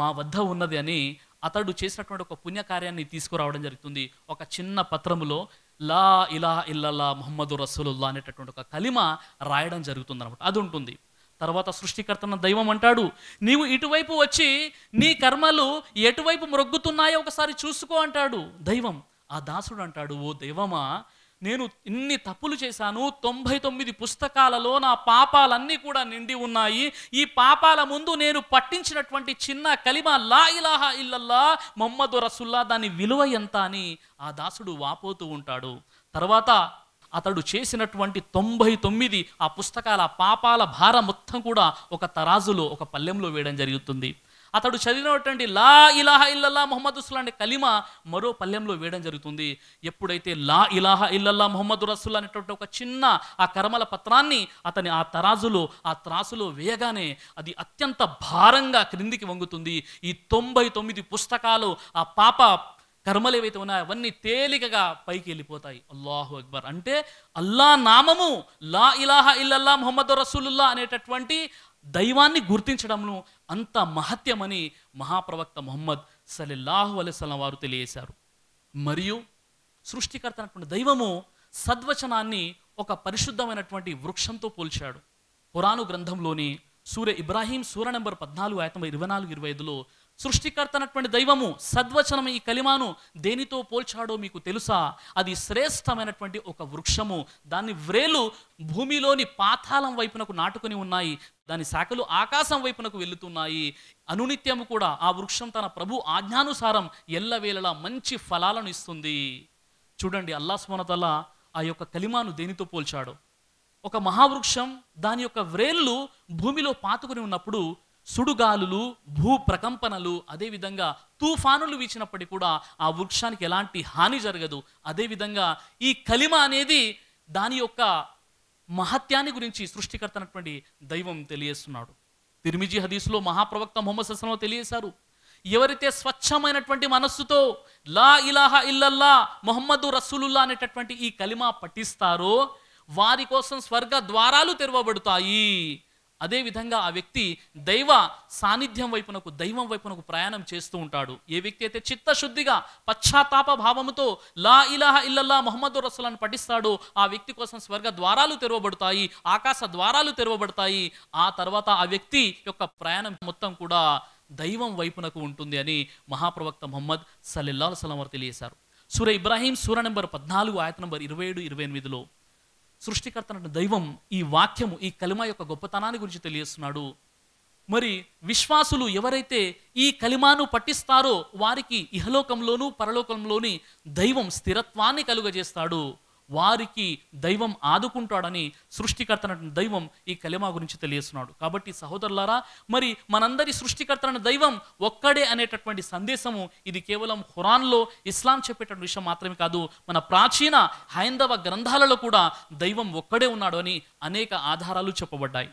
మా వద్ద ఉన్నది అని అతడు చేసినటువంటి ఒక పుణ్యకార్యాన్ని తీసుకురావడం జరుగుతుంది. ఒక చిన్న పత్రములో లా ఇలాహ ఇల్లల్లా ముహమ్మదు రసూలుల్లాహ్ అనేటటువంటి ఒక కలిమ రాయడం జరుగుతుంది అనమాట. అది ఉంటుంది. తర్వాత సృష్టికర్తన దైవం అంటాడు, నీవు ఇటువైపు వచ్చి నీ కర్మలు ఎటువైపు మొగ్గుతున్నాయో ఒకసారి చూసుకో అంటాడు దైవం. ఆ దాసుడు అంటాడు, ఓ దైవమా, నేను ఇన్ని తప్పులు చేశాను, 99 పుస్తకాలలో నా పాపాలన్నీ కూడా నిండి ఉన్నాయి. ఈ పాపాల ముందు నేను పట్టించినటువంటి చిన్న కలిమ లా ఇలాహ ఇల్లల్లా ముహమ్మదు రసూలుల్లాహ్, దాని విలువ ఎంత అని ఆ దాసుడు వాపోతూ ఉంటాడు. తర్వాత అతడు చేసినటువంటి 99 ఆ పుస్తకాల పాపాల భారం మొత్తం కూడా ఒక తరాజులో, ఒక పల్లెంలో వేయడం జరుగుతుంది. అతడు చదివినటువంటి లా ఇలాహ ఇల్లల్లా ముహమ్మదు రసూలుల్లాహ్ అనే కలిమ మరో పల్లెంలో వేయడం జరుగుతుంది. ఎప్పుడైతే లా ఇలాహ ఇల్లల్లా ముహమ్మదు రసూలుల్లాహ్ అనేటువంటి ఒక చిన్న ఆ కర్మల పత్రాన్ని అతని ఆ త్రాసులో వేయగానే అది అత్యంత భారంగా క్రిందికి వంగుతుంది. ఈ 99 పుస్తకాలు, ఆ పాప కర్మలు ఏవైతే ఉన్నాయో అవన్నీ తేలికగా పైకి వెళ్ళిపోతాయి. అల్లాహు అక్బర్. అంటే అల్లా నామము లా ఇలాహ ఇల్లల్లా ముహమ్మదు రసూలుల్లాహ్ అనేటటువంటి దైవాన్ని గుర్తించడంలో అంత మహత్యమని మహాప్రవక్త ముహమ్మద్ సల్లల్లాహు అలైహి వసల్లం వారు తెలియజేశారు. మరియు సృష్టికర్త అయినటువంటి దైవము సద్వచనాన్ని ఒక పరిశుద్ధమైనటువంటి వృక్షంతో పోల్చాడు. ఖురాను గ్రంథంలోని సూర ఇబ్రాహీం సూర నెంబర్ 14 ఆయత 24-25లో సృష్టికర్త అయినటువంటి దైవము సద్వచనం ఈ కలిమాను దేనితో పోల్చాడో మీకు తెలుసా? అది శ్రేష్టమైనటువంటి ఒక వృక్షము. దాని వ్రేలు భూమిలోని పాతాళం వైపునకు నాటుకొని ఉన్నాయి, దాని శాఖలు ఆకాశం వైపునకు వెళుతున్నాయి. అనునిత్యము కూడా ఆ వృక్షం తన ప్రభు ఆజ్ఞానుసారం ఎల్లవేళలా మంచి ఫలాలను ఇస్తుంది. చూడండి, అల్లాహ్ సుబ్హానహు వ తఆలా ఆ యొక్క కలిమాను దేనితో పోల్చాడో. ఒక మహావృక్షం దాని యొక్క వ్రేళ్ళు భూమిలో పాతుకొని ఉన్నప్పుడు సుడుగాలులు, భూ ప్రకంపనలు, అదేవిధంగా తుఫానులు వీచినప్పటికీ కూడా ఆ వృక్షానికి ఎలాంటి హాని జరగదు. అదేవిధంగా ఈ కలిమ అనేది దాని యొక్క మహత్యాన్ని గురించి సృష్టికర్త అయినటువంటి దైవం తెలియజేస్తున్నాడు. తిర్మిజీ హదీసులో మహాప్రవక్త ముహమ్మద్ సల్లల్లాహు అలైహి వసల్లం తెలియజేశారు, ఎవరైతే స్వచ్ఛమైనటువంటి మనస్సుతో లా ఇలాహ ఇల్లల్లా ముహమ్మదు రసూలుల్లాహ్ అనేటటువంటి ఈ కలిమా పఠిస్తారో వారి కోసం స్వర్గ ద్వారాలు తెరవబడతాయి. అదేవిధంగా ఆ వ్యక్తి దైవ సాన్నిధ్యం వైపునకు, దైవం వైపునకు ప్రయాణం చేస్తూ ఉంటాడు. ఏ వ్యక్తి అయితే చిత్తశుద్ధిగా పశ్చాత్తాప భావముతో లా ఇలాహ ఇల్లల్లా ముహమ్మదు రసూలుని పఠిస్తాడో ఆ వ్యక్తి కోసం స్వర్గ ద్వారాలు తెరవబడతాయి, ఆకాశ ద్వారాలు తెరవబడతాయి. ఆ తర్వాత ఆ వ్యక్తి యొక్క ప్రయాణం మొత్తం కూడా దైవం వైపునకు ఉంటుంది అని మహాప్రవక్త ముహమ్మద్ సల్లల్లాహు అలైహి వసల్లం వారు తెలియజేశారు. సూర ఇబ్రాహీం సూర నెంబర్ 14 ఆయత నంబర్ 27-28లో సృష్టికర్త దైవం ఈ వాక్యము, ఈ కలిమా యొక్క గొప్పతనాన్ని గురించి తెలియజేస్తున్నాడు. మరి విశ్వాసులు ఎవరైతే ఈ కలిమాను పఠిస్తారో వారికి ఇహలోకంలోను పరలోకంలోని దైవం స్థిరత్వాన్ని కలుగజేస్తాడు, వారికి దైవం ఆదుకుంటాడని సృష్టికర్త దైవం ఈ కలిమా గురించి తెలియజేస్తున్నాడు. కాబట్టి సహోదరులారా, మరి మనందరి సృష్టికర్త దైవం ఒక్కడే అనేటటువంటి సందేశము ఇది కేవలం ఖురాన్లో ఇస్లాం చెప్పేటటువంటి విషయం మాత్రమే కాదు, మన ప్రాచీన హైందవ గ్రంథాలలో కూడా దైవం ఒక్కడే ఉన్నాడు అని అనేక ఆధారాలు చెప్పబడ్డాయి.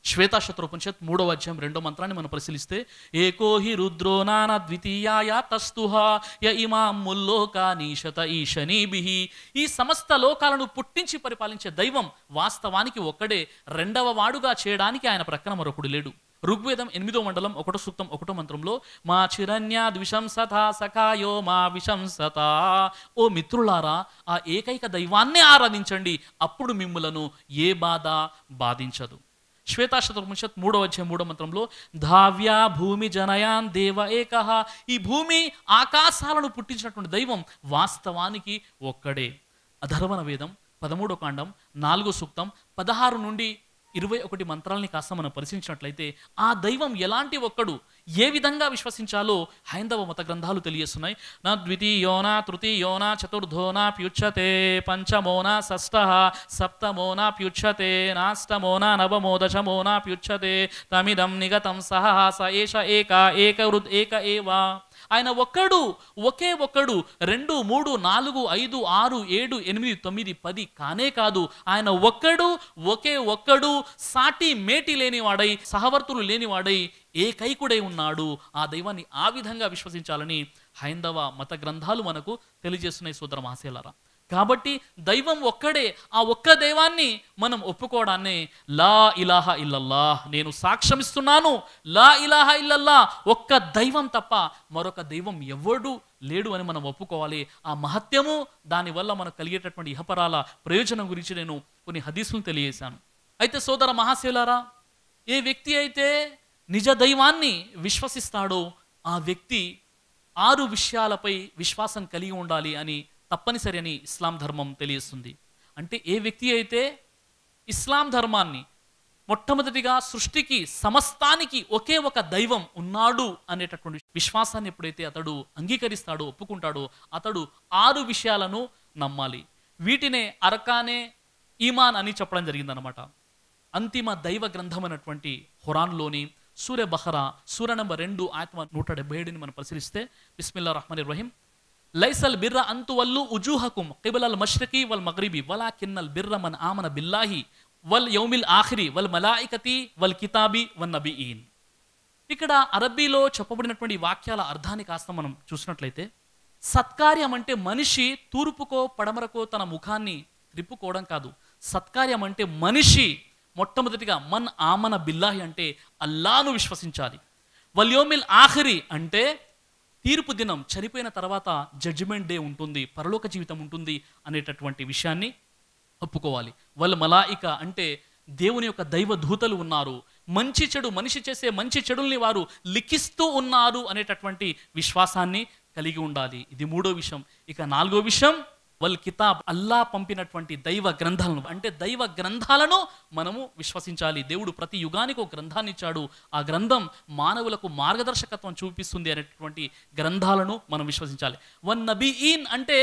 శ్వేతాశత్రోపనిషత్ 3వ అధ్యాయం 2వ మంత్రాన్ని మనం పరిశీలిస్తే, ఏకోహి రుద్రో నానా ద్వితీయాయ తస్తుహా య ఇమాం ముల్లోకానీశత ఈశనీభిహి. ఈ సమస్త లోకాలను పుట్టించి పరిపాలించే దైవం వాస్తవానికి ఒక్కడే, రెండవ వాడుగా చేయడానికి ఆయన ప్రక్కన మరొకడు లేడు. ఋగ్వేదం 8వ మండలం 1వ సూక్తం 1వ మంత్రంలో, మా చిరణ్యా ద్విశంసత సఖాయో మా విశంసత. ఓ మిత్రులారా, ఆ ఏకైక దైవాన్నే ఆరాధించండి, అప్పుడు మిమ్ములను ఏ బాధ బాధించదు. శ్వేతాశత్రోపనిషత్ 3వ అధ్యాయం 3వ మంత్రంలో, ధావ్యా భూమి జనయాన్ దేవ ఏకః. ఈ భూమి ఆకాశాలను పుట్టించినటువంటి దైవం వాస్తవానికి ఒక్కడే. అధర్వణ వేదం 13వ కాండం 4వ సూక్తం 16-21 మంత్రాలని కాస్త మనం పరిశీలించినట్లయితే ఆ దైవం ఎలాంటి ఒక్కడు, ఏ విధంగా విశ్వసించాలో హైందవ మత గ్రంథాలు తెలియజేస్తున్నాయి. నా ద్వితీయోనా తృతీయోనా చతుర్థోనా ప్యుచ్యతే, పంచమోనా షష్ఠః సప్తమోనా ప్యుచ్యతే, నాష్టమోనా నవమో దశమోనా ప్యుచ్యతే, తమిదం నిగతం సహ స ఏష ఏక ఏకవృద్ ఏక ఏవా. ఆయన ఒక్కడు, ఒకే ఒక్కడు, 2, 3, 4, 5, 6, 7, 8, 9, 10 కానే కాదు. ఆయన ఒక్కడు, ఒకే ఒక్కడు, సాటి మేటి లేనివాడై, సహవర్తులు లేనివాడై, ఏకైకుడై ఉన్నాడు. ఆ దైవాన్ని ఆ విధంగా విశ్వసించాలని హైందవ మత గ్రంథాలు మనకు తెలియజేస్తున్నాయి సోదర మహాశయులారా. కాబట్టి దైవం ఒక్కడే. ఆ ఒక్క దైవాన్ని మనం ఒప్పుకోవడాన్ని లా ఇలాహ ఇల్లల్లాహ్, నేను సాక్ష్యమిస్తున్నాను, లా ఇలాహ ఇల్లల్లాహ్, ఒక్క దైవం తప్ప మరొక దైవం ఎవడు లేడు అని మనం ఒప్పుకోవాలి. ఆ మహత్యము, దానివల్ల మనకు కలిగేటటువంటి ఇహపరాల ప్రయోజనం గురించి నేను కొన్ని హదీసులను తెలియజేశాను. అయితే సోదర మహాశయులారా, ఏ వ్యక్తి అయితే నిజ దైవాన్ని విశ్వసిస్తాడో ఆ వ్యక్తి 6 విషయాలపై విశ్వాసం కలిగి ఉండాలి అని తప్పనిసరి అని ఇస్లాం ధర్మం తెలియజేస్తుంది. అంటే ఏ వ్యక్తి అయితే ఇస్లాం ధర్మాన్ని మొట్టమొదటిగా సృష్టికి సమస్తానికి ఒకే ఒక దైవం ఉన్నాడు అనేటటువంటి విశ్వాసాన్ని ఎప్పుడైతే అతడు అంగీకరిస్తాడో, ఒప్పుకుంటాడో, అతడు 6 విషయాలను నమ్మాలి. వీటినే అర్కానే ఈమాన్ అని చెప్పడం జరిగిందనమాట. అంతిమ దైవ గ్రంథమైనటువంటి ఖురాన్లోని సూర బహరా సూర నంబర్ 2 ఆయత 177ని మనం పరిశీలిస్తే, బిస్మిల్లాహిర్ రహ్మానిర్ రహీం, లైసల్ బిర్ర అంతు వల్లు ఉజూహకుం కిబలల్ మష్రికి వల్ మగ్రిబి వలాకిన్నల్ బిర్ర మన్ ఆమన బిల్లాహి వల్ యౌమిల్ ఆఖిరి వల్ మలాయికతి వల్ కితాబి వన్ నబియీన్. ఇక్కడ అరబ్బీలో చెప్పబడినటువంటి వాక్యాల అర్థాన్ని కాస్త మనం చూసినట్లయితే, సత్కార్యం అంటే మనిషి తూర్పుకో పడమరకో తన ముఖాన్ని త్రిప్పుకోవడం కాదు. సత్కార్యం అంటే మనిషి మొట్టమొదటిగా మన్ ఆమన బిల్లాహి అంటే అల్లాను విశ్వసించాలి. వల్ యౌమిల్ ఆఖిరి అంటే తీర్పు దినం, చనిపోయిన తర్వాత జడ్జిమెంట్ డే ఉంటుంది, పరలోక జీవితం ఉంటుంది అనేటటువంటి విషయాన్ని ఒప్పుకోవాలి. వల్ మలాయిక అంటే దేవుని యొక్క దైవ దూతలు ఉన్నారు, మంచి చెడు మనిషి చేసే మంచి చెడుల్ని వారు లిఖిస్తూ ఉన్నారు అనేటటువంటి విశ్వాసాన్ని కలిగి ఉండాలి. ఇది 3వ విషయం. ఇక 4వ విషయం, వల్ కితాబ్, అల్లా పంపినటువంటి దైవ గ్రంథాలను, అంటే దైవ గ్రంథాలను మనము విశ్వసించాలి. దేవుడు ప్రతి యుగానికి ఒక గ్రంథాన్ని ఇచ్చాడు, ఆ గ్రంథం మానవులకు మార్గదర్శకత్వం చూపిస్తుంది అనేటువంటి గ్రంథాలను మనం విశ్వసించాలి. వన్ నబియీన్ అంటే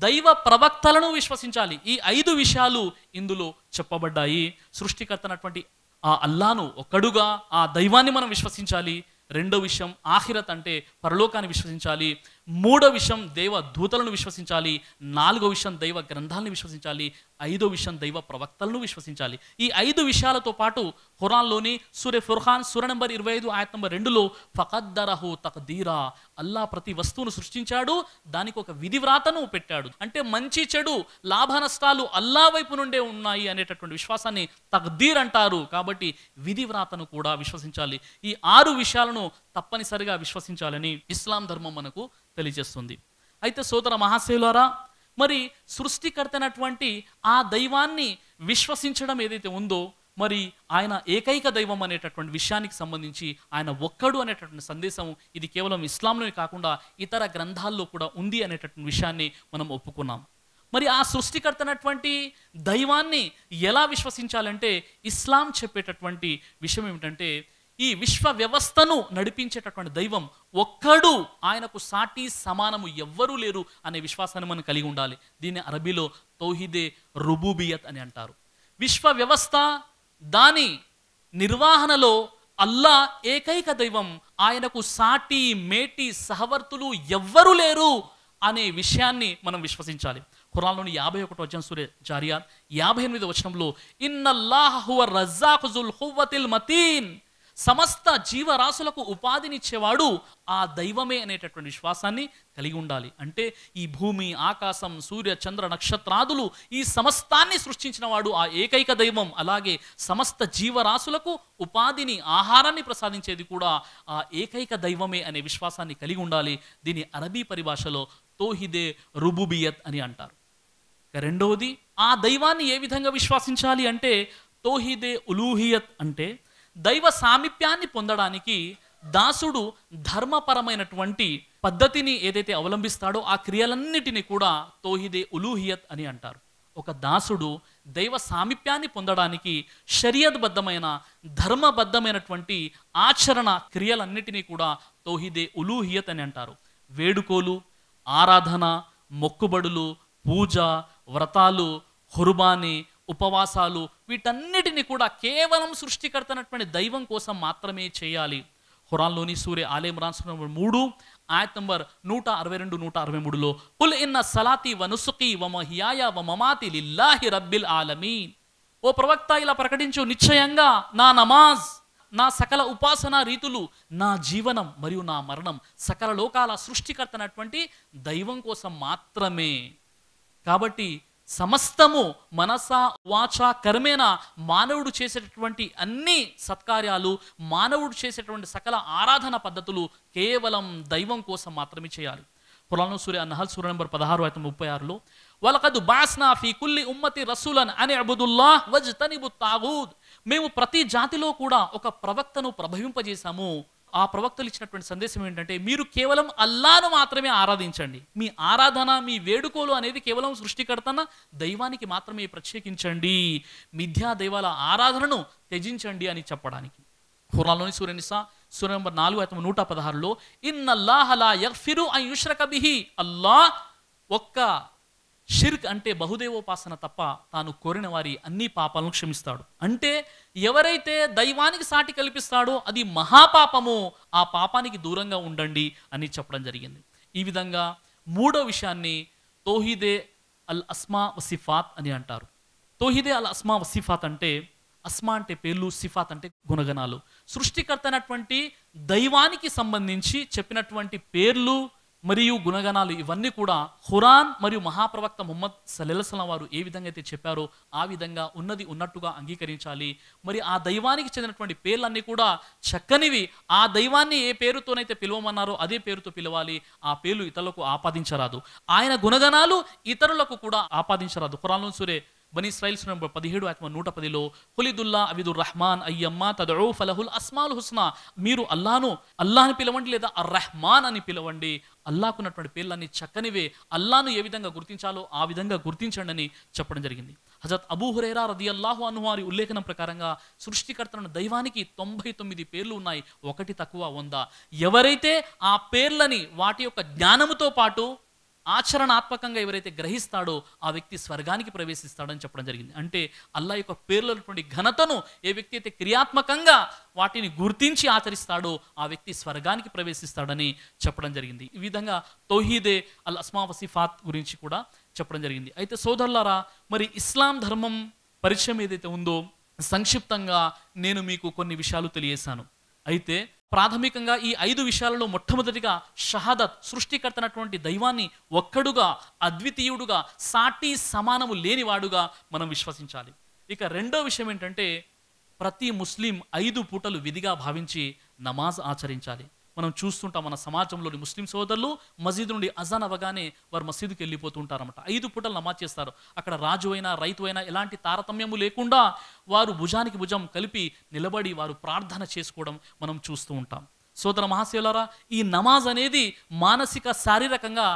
దైవ ప్రవక్తలను విశ్వసించాలి. ఈ 5 విషయాలు ఇందులో చెప్పబడ్డాయి. సృష్టికర్తనటువంటి ఆ అల్లాను ఒక్కడుగా, ఆ దైవాన్ని మనం విశ్వసించాలి. 2వ విషయం ఆఖిరత్ అంటే పరలోకాన్ని విశ్వసించాలి. మూడో విషయం దైవ దూతలను విశ్వసించాలి. నాలుగో విషయం దైవ గ్రంథాలను విశ్వసించాలి. ఐదో విషయం దైవ ప్రవక్తలను విశ్వసించాలి. ఈ 5 విషయాలతో పాటు ఖురాన్లోని సూరే ఫుర్ఖాన్ సూర నంబర్ 25 ఆయత్ నంబర్ 2లో ఫకద్దరహు తక్దీరా, అల్లా ప్రతి వస్తువును సృష్టించాడు, దానికి ఒక విధి వ్రాతను పెట్టాడు. అంటే మంచి చెడు లాభ నష్టాలు అల్లా వైపు నుండే ఉన్నాయి అనేటటువంటి విశ్వాసాన్ని తక్దీర్ అంటారు. కాబట్టి విధి వ్రాతను కూడా విశ్వసించాలి. ఈ 6 విషయాలను తప్పనిసరిగా విశ్వసించాలని ఇస్లాం ధర్మం మనకు తెలియజేస్తుంది. అయితే సోదర మహాశయులారా, మరి సృష్టికర్తనటువంటి ఆ దైవాన్ని విశ్వసించడం ఏదైతే ఉందో, మరి ఆయన ఏకైక దైవం అనేటటువంటి విషయానికి సంబంధించి ఆయన ఒక్కడు అనేటటువంటి సందేశం ఇది కేవలం ఇస్లాంలోనే కాకుండా ఇతర గ్రంథాల్లో కూడా ఉంది అనేటటువంటి విషయాన్ని మనం ఒప్పుకున్నాం. మరి ఆ సృష్టికర్తనటువంటి దైవాన్ని ఎలా విశ్వసించాలంటే ఇస్లాం చెప్పేటటువంటి విషయం ఏమిటంటే, ఈ విశ్వ వ్యవస్థను నడిపించేటటువంటి దైవం ఒక్కడు, ఆయనకు సాటి సమానము ఎవ్వరూ లేరు అనే విశ్వాసాన్ని మనం కలిగి ఉండాలి. దీన్ని అరబీలో తౌహీదే రుబూబియత్ అని అంటారు. విశ్వ వ్యవస్థ దాని నిర్వహణలో అల్లా ఏకైక దైవం, ఆయనకు సాటి మేటి సహవర్తులు ఎవ్వరూ లేరు అనే విషయాన్ని మనం విశ్వసించాలి. ఖురాన్లోని 51వ వచనం సూరే జారియాత్ 58వ వచనంలో ఇన్నల్లాహ హువ రజ్జాఖు జుల్ ఖువ్వతిల్ మతీన్, సమస్త జీవరాశులకు ఉపాధినిచ్చేవాడు ఆ దైవమే అనేటటువంటి విశ్వాసాన్ని కలిగి ఉండాలి. అంటే ఈ భూమి, ఆకాశం, సూర్య, చంద్ర, నక్షత్రాదులు ఈ సమస్తాన్ని సృష్టించిన వాడు ఆ ఏకైక దైవం. అలాగే సమస్త జీవరాశులకు ఉపాధిని, ఆహారాన్ని ప్రసాదించేది కూడా ఆ ఏకైక దైవమే అనే విశ్వాసాన్ని కలిగి ఉండాలి. దీని అరబీ పరిభాషలో తౌహీదే రుబూబియత్ అని అంటారు. రెండవది, ఆ దైవాన్ని ఏ విధంగా విశ్వసించాలి అంటే తౌహీదే ఉలూహియత్, అంటే దైవ సామీప్యాన్ని పొందడానికి దాసుడు ధర్మపరమైనటువంటి పద్ధతిని ఏదైతే అవలంబిస్తాడో ఆ క్రియలన్నిటినీ కూడా తౌహీదే ఉలూహియత్ అని అంటారు. ఒక దాసుడు దైవ సామీప్యాన్ని పొందడానికి షరియత్బద్ధమైన ధర్మబద్ధమైనటువంటి ఆచరణ క్రియలన్నిటినీ కూడా తౌహీదే ఉలూహియత్ అని అంటారు. వేడుకోలు, ఆరాధన, మొక్కుబడులు, పూజ, వ్రతాలు, ఖుర్బానీ, ఉపవాసాలు, వీటన్నిటిని కూడా కేవలం సృష్టికర్తనటువంటి దైవం కోసం మాత్రమే చేయాలి. ఖురాన్లోని సూరే ఆల్ ఇమ్రాన్ సూరా నంబర్ 3 ఆయత్ నంబర్ 162, 163లో కుల్ ఇన్న సలాతి వ నుసుకి వ మహియాయ వ మమాతి లిల్లాహి రబ్బిల్ ఆలమీన్, ఓ ప్రవక్త ఇలా ప్రకటించు, నిశ్చయంగా నా నమాజ్, నా సకల ఉపాసనా రీతులు, నా జీవనం మరియు నా మరణం సకల లోకాల సృష్టికర్తనటువంటి దైవం కోసం మాత్రమే. కాబట్టి సమస్తము మనస వాచ కర్మేన మానవుడు చేసేటటువంటి అన్ని సత్కార్యాలు, మానవుడు చేసేటువంటి సకల ఆరాధన పద్ధతులు కేవలం దైవం కోసం మాత్రమే చేయాలి. ఖురాన్ సూరే అన్-నహల్ సూర నంబర్ 16 ఆయత్ 36లో వలకద్ బాస్నా ఫీ కుల్లి ఉమ్మతి రసూలన్ అన్ అబుదుల్లాహ్ వజ్తనిబుత్ తాగూత్, మేము ప్రతి జాతిలో కూడా ఒక ప్రవక్తను ప్రభవింపజేశాము. ఆ ప్రవక్తలు ఇచ్చినటువంటి సందేశం ఏంటంటే మీరు కేవలం అల్లాను మాత్రమే ఆరాధించండి, మీ ఆరాధన, మీ వేడుకోలు అనేది కేవలం సృష్టికర్తన దైవానికి మాత్రమే ప్రత్యేకించండి, మిథ్యా దైవాల ఆరాధనను త్యజించండి అని చెప్పడానికి. ఖురాన్లోని సూర నిసా సూర నంబర్ 4 ఆయత్ 116లో ఇన్నల్లాహ లా యగ్ఫిరు అన్ యుష్రక బిహి, అల్లాహ్ ఒక్క షిర్క్ అంటే బహుదేవోపాసన తప్ప తాను కోరిన వారి అన్ని పాపాలను క్షమిస్తాడు. అంటే ఎవరైతే దైవానికి సాటి కల్పిస్తాడో అది మహాపాపము, ఆ పాపానికి దూరంగా ఉండండి అని చెప్పడం జరిగింది. ఈ విధంగా మూడో విషయాన్ని తౌహీదే అల్ అస్మా వసిఫాత్ అని అంటారు. తౌహీదే అల్ అస్మా వసిఫాత్ అంటే, అస్మా అంటే పేర్లు, సిఫాత్ అంటే గుణగణాలు. సృష్టికర్త అయినటువంటి దైవానికి సంబంధించి చెప్పినటువంటి పేర్లు మరియు గుణగణాలు ఇవన్నీ కూడా ఖురాన్ మరియు మహాప్రవక్త ముహమ్మద్ సల్లల్లాహు అలైహి వసల్లం వారు ఏ విధంగా అయితే చెప్పారో ఆ విధంగా ఉన్నది ఉన్నట్టుగా అంగీకరించాలి. మరి ఆ దైవానికి చెందినటువంటి పేర్లన్నీ కూడా చక్కనివి. ఆ దైవాన్ని ఏ పేరుతోనైతే పిలవమన్నారో అదే పేరుతో పిలవాలి. ఆ పేర్లు ఇతరులకు ఆపాదించరాదు. ఆయన గుణగణాలు ఇతరులకు కూడా ఆపాదించరాదు. ఖురాన్లో సూరే బనీ ఇస్రాయిల్ సూరా నంబర్ 17 ఆయత్ 110లో ఖులిదుల్లా అవిదుర్ రహమాన్ అయ్యమ్మా తదఉ ఫలహుల్ అస్మాల్ హుస్నా, మీరు అల్లాహ్ని పిలవండి లేదా అర్ రహమాన్ అని పిలవండి. అల్లాహ్కు ఉన్నటువంటి పేర్లన్నీ చక్కనివే. అల్లాహ్ను ఏ విధంగా గుర్తించాలో ఆ విధంగా గుర్తించండి అని చెప్పడం జరిగింది. హజరత్ అబూ హురైరా రదియల్లాహు అన్హు వారి ఉల్లేఖనం ప్రకారంగా సృష్టికర్తన దైవానికి 99 పేర్లు ఉన్నాయి, ఒకటి తక్కువ 100. ఎవరైతే ఆ పేర్లని వాటి యొక్క జ్ఞానముతో పాటు ఆచరణాత్మకంగా ఎవరైతే గ్రహిస్తాడో ఆ వ్యక్తి స్వర్గానికి ప్రవేశిస్తాడని చెప్పడం జరిగింది. అంటే అల్లా యొక్క పేర్లటువంటి ఘనతను ఏ వ్యక్తి అయితే క్రియాత్మకంగా వాటిని గుర్తించి ఆచరిస్తాడో ఆ వ్యక్తి స్వర్గానికి ప్రవేశిస్తాడని చెప్పడం జరిగింది. ఈ విధంగా తౌహీదే అల్ అస్మా వసిఫాత్ గురించి కూడా చెప్పడం జరిగింది. అయితే సోదరులారా, మరి ఇస్లాం ధర్మం పరిచయం ఏదైతే ఉందో సంక్షిప్తంగా నేను మీకు కొన్ని విషయాలు తెలియజేశాను. అయితే ప్రాథమికంగా ఈ 5 విషయాలలో మొట్టమొదటిగా షహాదత్, సృష్టికర్తనటువంటి దైవాన్ని ఒక్కడుగా, అద్వితీయుడుగా, సాటి సమానము లేనివాడుగా మనం విశ్వసించాలి. ఇక రెండో విషయం ఏంటంటే ప్రతి ముస్లిం 5 పూటలు విధిగా భావించి నమాజ్ ఆచరించాలి. మనం చూస్తుంటాం మన సమాజంలోని ముస్లిం సోదరులు మసీదు నుండి అజాన్ అవ్వగానే వారు మసీదుకి వెళ్ళిపోతూ ఉంటారన్నమాట. 5 పూటలు నమాజ్ చేస్తారు. అక్కడ రాజు అయినా రైతు అయినా ఎలాంటి తారతమ్యము లేకుండా వారు భుజానికి భుజం కలిపి నిలబడి వారు ప్రార్థన చేసుకోవడం మనం చూస్తూ ఉంటాం. సోదర మహాశయులారా, ఈ నమాజ్ అనేది మానసిక శారీరకంగా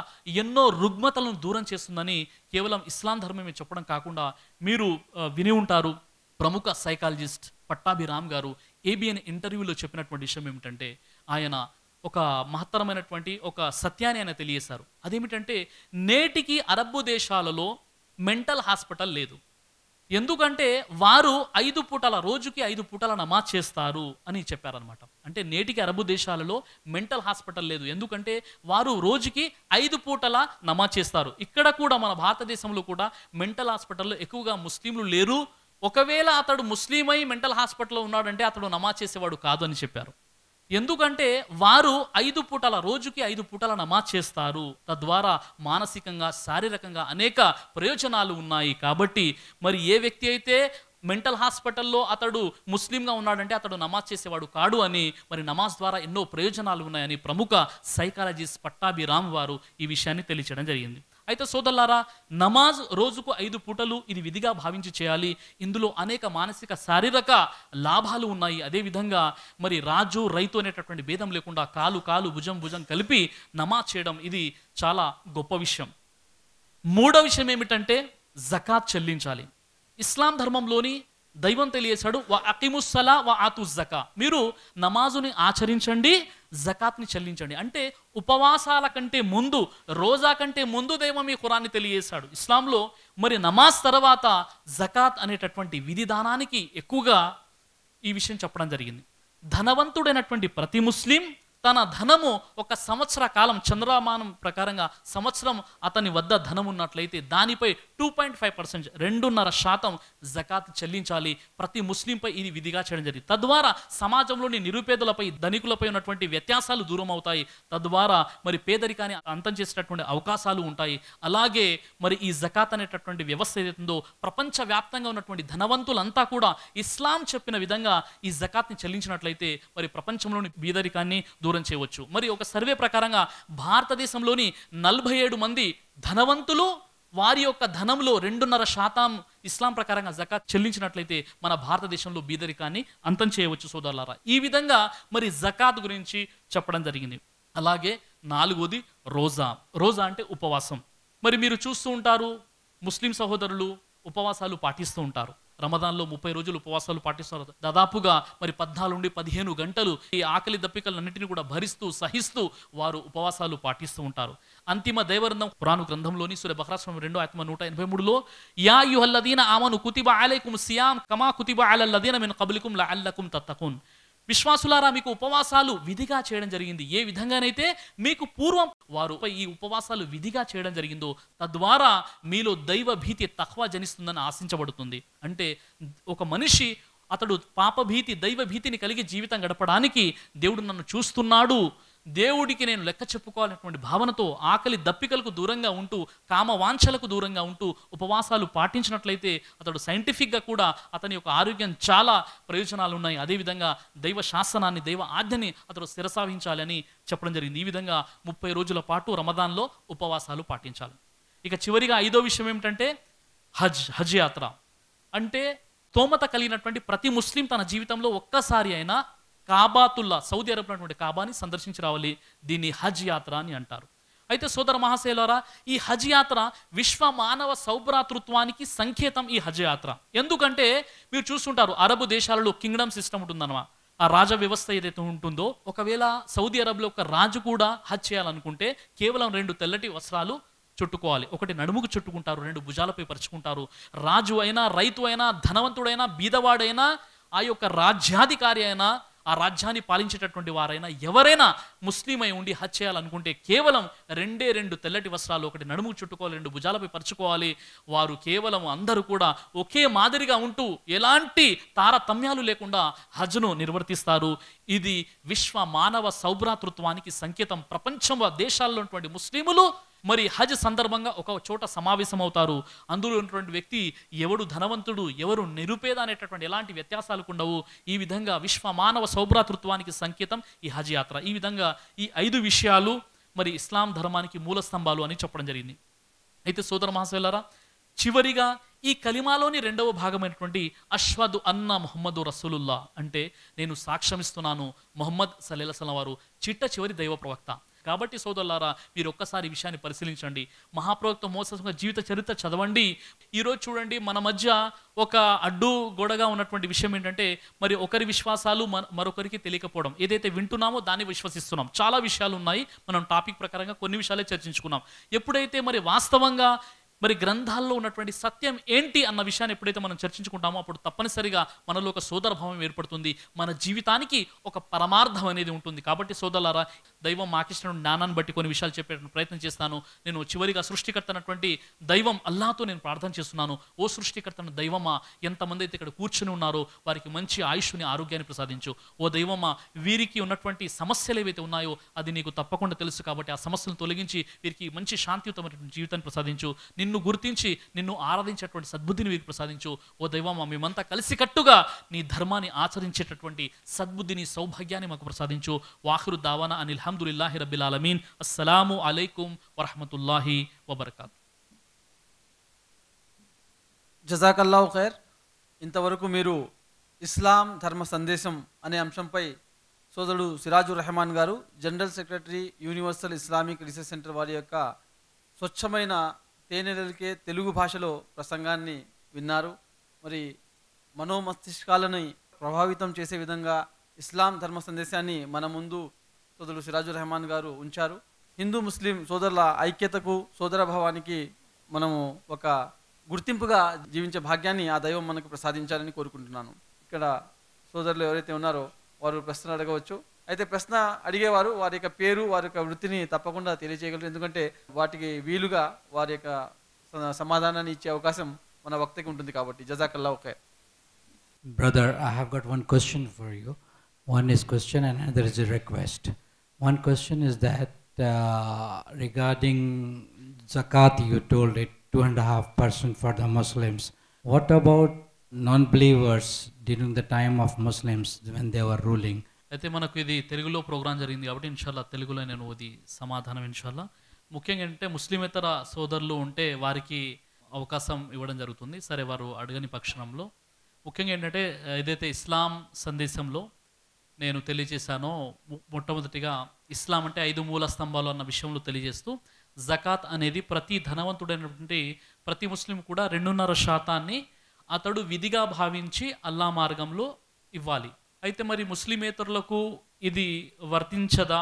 ఎన్నో రుగ్మతలను దూరం చేస్తుందని కేవలం ఇస్లాం ధర్మమే చెప్పడం కాకుండా మీరు విని ఉంటారు. ప్రముఖ సైకాలజిస్ట్ పట్టాభిరామ్ గారు ఏబిఎన్ ఇంటర్వ్యూలో చెప్పినటువంటి విషయం ఏమిటంటే ఆయన ఒక మహత్తరమైనటువంటి ఒక సత్యాన్ని ఆయన తెలియజేశారు. అదేమిటంటే నేటికి అరబ్బు దేశాలలో మెంటల్ హాస్పిటల్ లేదు. ఎందుకంటే వారు 5 పూటల రోజుకి 5 పూటల నమాజ్ చేస్తారు అని చెప్పారనమాట. అంటే నేటికి అరబ్బు దేశాలలో మెంటల్ హాస్పిటల్ లేదు. ఎందుకంటే వారు రోజుకి 5 పూటల నమాజ్ చేస్తారు. ఇక్కడ కూడా మన భారతదేశంలో కూడా మెంటల్ హాస్పిటల్లో ఎక్కువగా ముస్లింలు లేరు. ఒకవేళ అతడు ముస్లిమై మెంటల్ హాస్పిటల్లో ఉన్నాడంటే అతడు నమాజ్ చేసేవాడు కాదు అని చెప్పారు. ఎందుకంటే వారు 5 పూటల రోజుకి 5 పూటల నమాజ్ చేస్తారు. తద్వారా మానసికంగా శారీరకంగా అనేక ప్రయోజనాలు ఉన్నాయి. కాబట్టి మరి ఏ వ్యక్తి అయితే మెంటల్ హాస్పిటల్లో అతడు ముస్లింగా ఉన్నాడంటే అతడు నమాజ్ చేసేవాడు కాడు అని, మరి నమాజ్ ద్వారా ఎన్నో ప్రయోజనాలు ఉన్నాయని ప్రముఖ సైకాలజిస్ట్ పట్టాభిరామ్ వారు ఈ విషయాన్ని తెలియచేయడం జరిగింది. అయితే సోదరులారా, నమాజ్ రోజుకు 5 పూటలు ఇది విధిగా భావించి చేయాలి. ఇందులో అనేక మానసిక శారీరక లాభాలు ఉన్నాయి. అదేవిధంగా మరి రాజు రైతు అనేటటువంటి భేదం లేకుండా కాలు కాలు భుజం భుజం కలిపి నమాజ్ చేయడం ఇది చాలా గొప్ప విషయం. మూడో విషయం ఏమిటంటే జకాత్ చెల్లించాలి. ఇస్లాం ధర్మంలోని దైవం తెలియజేశాడు, వ అకిముస్సలా వ ఆతు జకా, మీరు నమాజుని ఆచరించండి, జకాత్ని చెల్లించండి. అంటే ఉపవాసాల కంటే ముందు, రోజా కంటే ముందు దైవం ఈ ఖురాన్ని తెలియజేశాడు. ఇస్లాంలో మరి నమాజ్ తర్వాత జకాత్ అనేటటువంటి విధిదానానికి ఎక్కువగా ఈ విషయం చెప్పడం జరిగింది. ధనవంతుడైనటువంటి ప్రతి ముస్లిం తన ధనము ఒక సంవత్సర కాలం చంద్రమానం ప్రకారంగా సంవత్సరం అతని వద్ద ధనం ఉన్నట్లయితే దానిపై 2.5% 2.5% జకాత్ చెల్లించాలి. ప్రతి ముస్లింపై ఇది విధిగా చేయడం జరిగింది. తద్వారా సమాజంలోని నిరుపేదలపై ధనికులపై ఉన్నటువంటి వ్యత్యాసాలు దూరం అవుతాయి. తద్వారా మరి పేదరికాన్ని అంతం చేసేటటువంటి అవకాశాలు ఉంటాయి. అలాగే మరి ఈ జకాత్ అనేటటువంటి వ్యవస్థ ఏదైతుందో ప్రపంచవ్యాప్తంగా ఉన్నటువంటి ధనవంతులంతా కూడా ఇస్లాం చెప్పిన విధంగా ఈ జకాత్ని చెల్లించినట్లయితే మరి ప్రపంచంలోని బీదరికాన్ని దూరం చేయవచ్చు. మరి ఒక సర్వే ప్రకారంగా భారతదేశంలోని 47 మంది ధనవంతులు వారి యొక్క ధనంలో 2.5% ఇస్లాం ప్రకారంగా జకాత్ చెల్లించినట్లయితే మన భారతదేశంలో బీదరికాన్ని అంతం చేయవచ్చు సోదరులారా. ఈ విధంగా మరి జకాత్ గురించి చెప్పడం జరిగింది. అలాగే 4వది రోజా. రోజా అంటే ఉపవాసం. మరి మీరు చూస్తూ ఉంటారు ముస్లిం సహోదరులు ఉపవాసాలు పాటిస్తూ ఉంటారు. రమదాన్లో 30 రోజులు ఉపవాసాలు పాటిస్తారు. దాదాపుగా మరి 14 నుండి 15 గంటలు ఈ ఆకలి దప్పికలన్నింటినీ కూడా భరిస్తూ సహిస్తూ వారు ఉపవాసాలు పాటిస్తూ ఉంటారు. అంతిమ దైవగ్రంథం ఖురాను గ్రంథంలోని సూరా బఖరా 2:183లో యా అయ్యుహల్లదీన ఆమను కుతిబ అలైకుమ్ సియామ్ కమా కుతిబ అలల్ లదీన మిన్ కబ్లికుమ్ లఅల్లకుమ్ తత్తఖూన్, విశ్వాసులారా మీకు ఉపవాసాలు విధిగా చేయడం జరిగింది. ఏ విధంగానైతే మీకు పూర్వం వారు ఈ ఉపవాసాలు విధిగా చేయడం జరిగిందో తద్వారా మీలో దైవ భీతి తఖ్వా జనిస్తుందని ఆశించబడుతుంది. అంటే ఒక మనిషి అతడు పాపభీతి దైవ భీతిని కలిగి జీవితం గడపడానికి దేవుడు నన్ను చూస్తున్నాడు, దేవుడికి నేను లెక్క చెప్పుకోవాలనేటువంటి భావనతో ఆకలి దప్పికలకు దూరంగా ఉంటూ కామవాంఛలకు దూరంగా ఉంటూ ఉపవాసాలు పాటించినట్లయితే అతడు సైంటిఫిక్గా కూడా అతని యొక్క ఆరోగ్యం చాలా ప్రయోజనాలు ఉన్నాయి. అదేవిధంగా దైవ శాసనాన్ని దైవ ఆజ్ఞని అతడు శిరసావించాలని చెప్పడం జరిగింది. ఈ విధంగా 30 రోజుల పాటు రమదాన్లో ఉపవాసాలు పాటించాలి. ఇక చివరిగా 5వ విషయం ఏమిటంటే హజ్ యాత్ర. అంటే స్తోమత కలిగినటువంటి ప్రతి ముస్లిం తన జీవితంలో ఒక్కసారి అయినా కాబాతుల్లా సౌదీ అరేబియాలో ఉన్నటువంటి కాబాని సందర్శించి రావాలి. దీన్ని హజ్ యాత్ర అని అంటారు. అయితే సోదర మహాశయులారా, ఈ హజ్ యాత్ర విశ్వ మానవ సౌభ్రాతృత్వానికి సంకేతం ఈ హజ్ యాత్ర. ఎందుకంటే మీరు చూస్తుంటారు అరబు దేశాలలో కింగ్డమ్ సిస్టమ్ ఉంటుందన్నమాట. ఆ రాజ వ్యవస్థ ఏదైతే ఉంటుందో, ఒకవేళ సౌదీ అరబ్లో ఒక రాజు కూడా హజ్ చేయాలనుకుంటే కేవలం 2 తెల్లటి వస్త్రాలు చుట్టుకోవాలి. ఒకటి నడుముకు చుట్టుకుంటారు, రెండు భుజాలపై పరుచుకుంటారు. రాజు అయినా, రైతు అయినా, ధనవంతుడైనా, బీదవాడైనా, ఆ యొక్క రాజ్యాధికారి అయినా, ఆ రాజ్యాన్ని పాలించేటటువంటి వారైనా, ఎవరైనా ముస్లిం అయి ఉండి హజ్ చేయాలనుకుంటే కేవలం రెండు తెల్లటి వస్త్రాలు ఒకటి నడుముకు చుట్టుకోవాలి, రెండు భుజాలపై పరుచుకోవాలి. వారు కేవలం అందరూ కూడా ఒకే మాదిరిగా ఉంటూ ఎలాంటి తారతమ్యాలు లేకుండా హజ్ను నిర్వర్తిస్తారు. ఇది విశ్వ మానవ సౌభ్రాతృత్వానికి సంకేతం. ప్రపంచం దేశాల్లో ఉన్నటువంటి ముస్లిములు మరి హజ్ సందర్భంగా ఒక చోట సమావేశం అవుతారు. అందులో ఉన్నటువంటి వ్యక్తి ఎవడు ధనవంతుడు, ఎవరు నిరుపేద అనేటటువంటి ఎలాంటి వ్యత్యాసాలు ఉండవు. ఈ విధంగా విశ్వ మానవ సౌభ్రాతృత్వానికి సంకేతం ఈ హజ్ యాత్ర. ఈ విధంగా ఈ 5 విషయాలు మరి ఇస్లాం ధర్మానికి మూల స్తంభాలు అని చెప్పడం జరిగింది. అయితే సోదర మహాశయులారా, చివరిగా ఈ కలిమాలోని 2వ భాగమైనటువంటి అష్హదు అన్న ముహమ్మదు రసూలుల్లా, అంటే నేను సాక్ష్యమిస్తున్నాను ముహమ్మద్ సల్లల్లాహు అలైహి వసల్లం వారు చిట్ట చివరి దైవ ప్రవక్త. కాబట్టి సోదరులారా, మీరు ఒక్కసారి ఈ విషయాన్ని పరిశీలించండి. మహాప్రవక్త మోసే జీవిత చరిత్ర చదవండి. ఈరోజు చూడండి, మన మధ్య ఒక అడ్డు గోడగా ఉన్నటువంటి విషయం ఏంటంటే, మరి ఒకరి విశ్వాసాలు మరొకరికి తెలియకపోవడం. ఏదైతే వింటున్నామో దాన్ని విశ్వసిస్తున్నాం. చాలా విషయాలు ఉన్నాయి, మనం టాపిక్ ప్రకారంగా కొన్ని విషయాలే చర్చించుకున్నాం. ఎప్పుడైతే మరి వాస్తవంగా మరి గ్రంథాల్లో ఉన్నటువంటి సత్యం ఏంటి అన్న విషయాన్ని ఎప్పుడైతే మనం చర్చించుకుంటామో అప్పుడు తప్పనిసరిగా మనలో ఒక సోదరభావం ఏర్పడుతుంది. మన జీవితానికి ఒక పరమార్థం అనేది ఉంటుంది. కాబట్టి సోదరులారా, దైవం మాకిచ్చిన జ్ఞానాన్ని బట్టి కొన్ని విషయాలు చెప్పే ప్రయత్నం చేస్తాను. నేను చివరిగా సృష్టికర్త అయినటువంటి దైవం అల్లాహతో నేను ప్రార్థన చేస్తున్నాను. ఓ సృష్టికర్త దైవమా, ఎంతమంది అయితే ఇక్కడ కూర్చుని ఉన్నారో వారికి మంచి ఆయుష్ని, ఆరోగ్యాన్ని ప్రసాదించు. ఓ దైవమా, వీరికి ఉన్నటువంటి సమస్యలు ఏవైతే ఉన్నాయో అది నీకు తప్పకుండా తెలుసు. కాబట్టి ఆ సమస్యలను తొలగించి వీరికి మంచి శాంతియుతమైనటువంటి జీవితాన్ని ప్రసాదించు. నిన్ను గుర్తించి నిన్ను ఆరాధించేటువంటి సద్బుద్ధిని వీరికి ప్రసాదించు. ఓ దైవమా, మేమంతా కలిసికట్టుగా నీ ధర్మాన్ని ఆచరించేటటువంటి సద్బుద్ధిని, సౌభాగ్యాన్ని మాకు ప్రసాదించు. వాఖిరు దావానా అనిల్ హమ్దులిల్లాహి రబ్బిల్ ఆలమీన్. అస్సలాము అలైకుం వరహమతుల్లాహి వబర్కాతు. జజాకల్లాహు ఖైర్. ఇంతవరకు మీరు ఇస్లాం ధర్మ సందేశం అనే అంశంపై సోదరుడు సిరాజుర్ రెహమాన్ గారు, general secretary universal Islamic research centre వారి యొక్క స్వచ్ఛమైన తేనెలకే తెలుగు భాషలో ప్రసంగాన్ని విన్నారు. మరి మనోమస్తిష్కాలని ప్రభావితం చేసే విధంగా ఇస్లాం ధర్మ సందేశాన్ని మన ముందు సోదరుడు సిరాజుర్ రెహమాన్ గారు ఉంచారు. హిందూ ముస్లిం సోదరుల ఐక్యతకు, సోదరభావానికి మనము ఒక గుర్తింపుగా జీవించే భాగ్యాన్ని ఆ దైవం మనకు ప్రసాదించాలని కోరుకుంటున్నాను. ఇక్కడ సోదరులు ఎవరైతే ఉన్నారో వారు ప్రశ్న అడగవచ్చు. అయితే ప్రశ్న అడిగేవారు వారి యొక్క పేరు, వారి యొక్క వృత్తిని తప్పకుండా తెలియజేయగలరు. ఎందుకంటే వాటికి వీలుగా వారి యొక్క సమాధానాన్ని ఇచ్చే అవకాశం మన వక్తకి ఉంటుంది కాబట్టి. జజాకల్లాహు ఖైర్. Brother, I have got one question for you. One is question and another is a request. One question is that regarding zakat, you told it 2.5% for the Muslims. What about non-believers during the time of Muslims when they were ruling? అయితే మనకు ఇది తెలుగులో programme జరిగింది కాబట్టి ఇన్షాల్లా తెలుగులో నేను ఇది సమాధానం ఇన్షాల్లా. ముఖ్యంగా ఏంటంటే ముస్లిమేతర సోదరులు ఉంటే వారికి అవకాశం ఇవ్వడం జరుగుతుంది. సరే, వారు అడగని పక్షంలో ముఖ్యంగా ఏంటంటే ఏదైతే ఇస్లాం సందేశంలో నేను తెలియజేశానో, మొట్టమొదటిగా ఇస్లాం అంటే 5 మూల స్తంభాలు అన్న విషయంలో తెలియజేస్తూ, జకాత్ అనేది ప్రతి ధనవంతుడైనటువంటి ప్రతి ముస్లిం కూడా 2.5% అతడు విధిగా భావించి అల్లా మార్గంలో ఇవ్వాలి. అయితే మరి ముస్లిమేతరులకు ఇది వర్తించదా?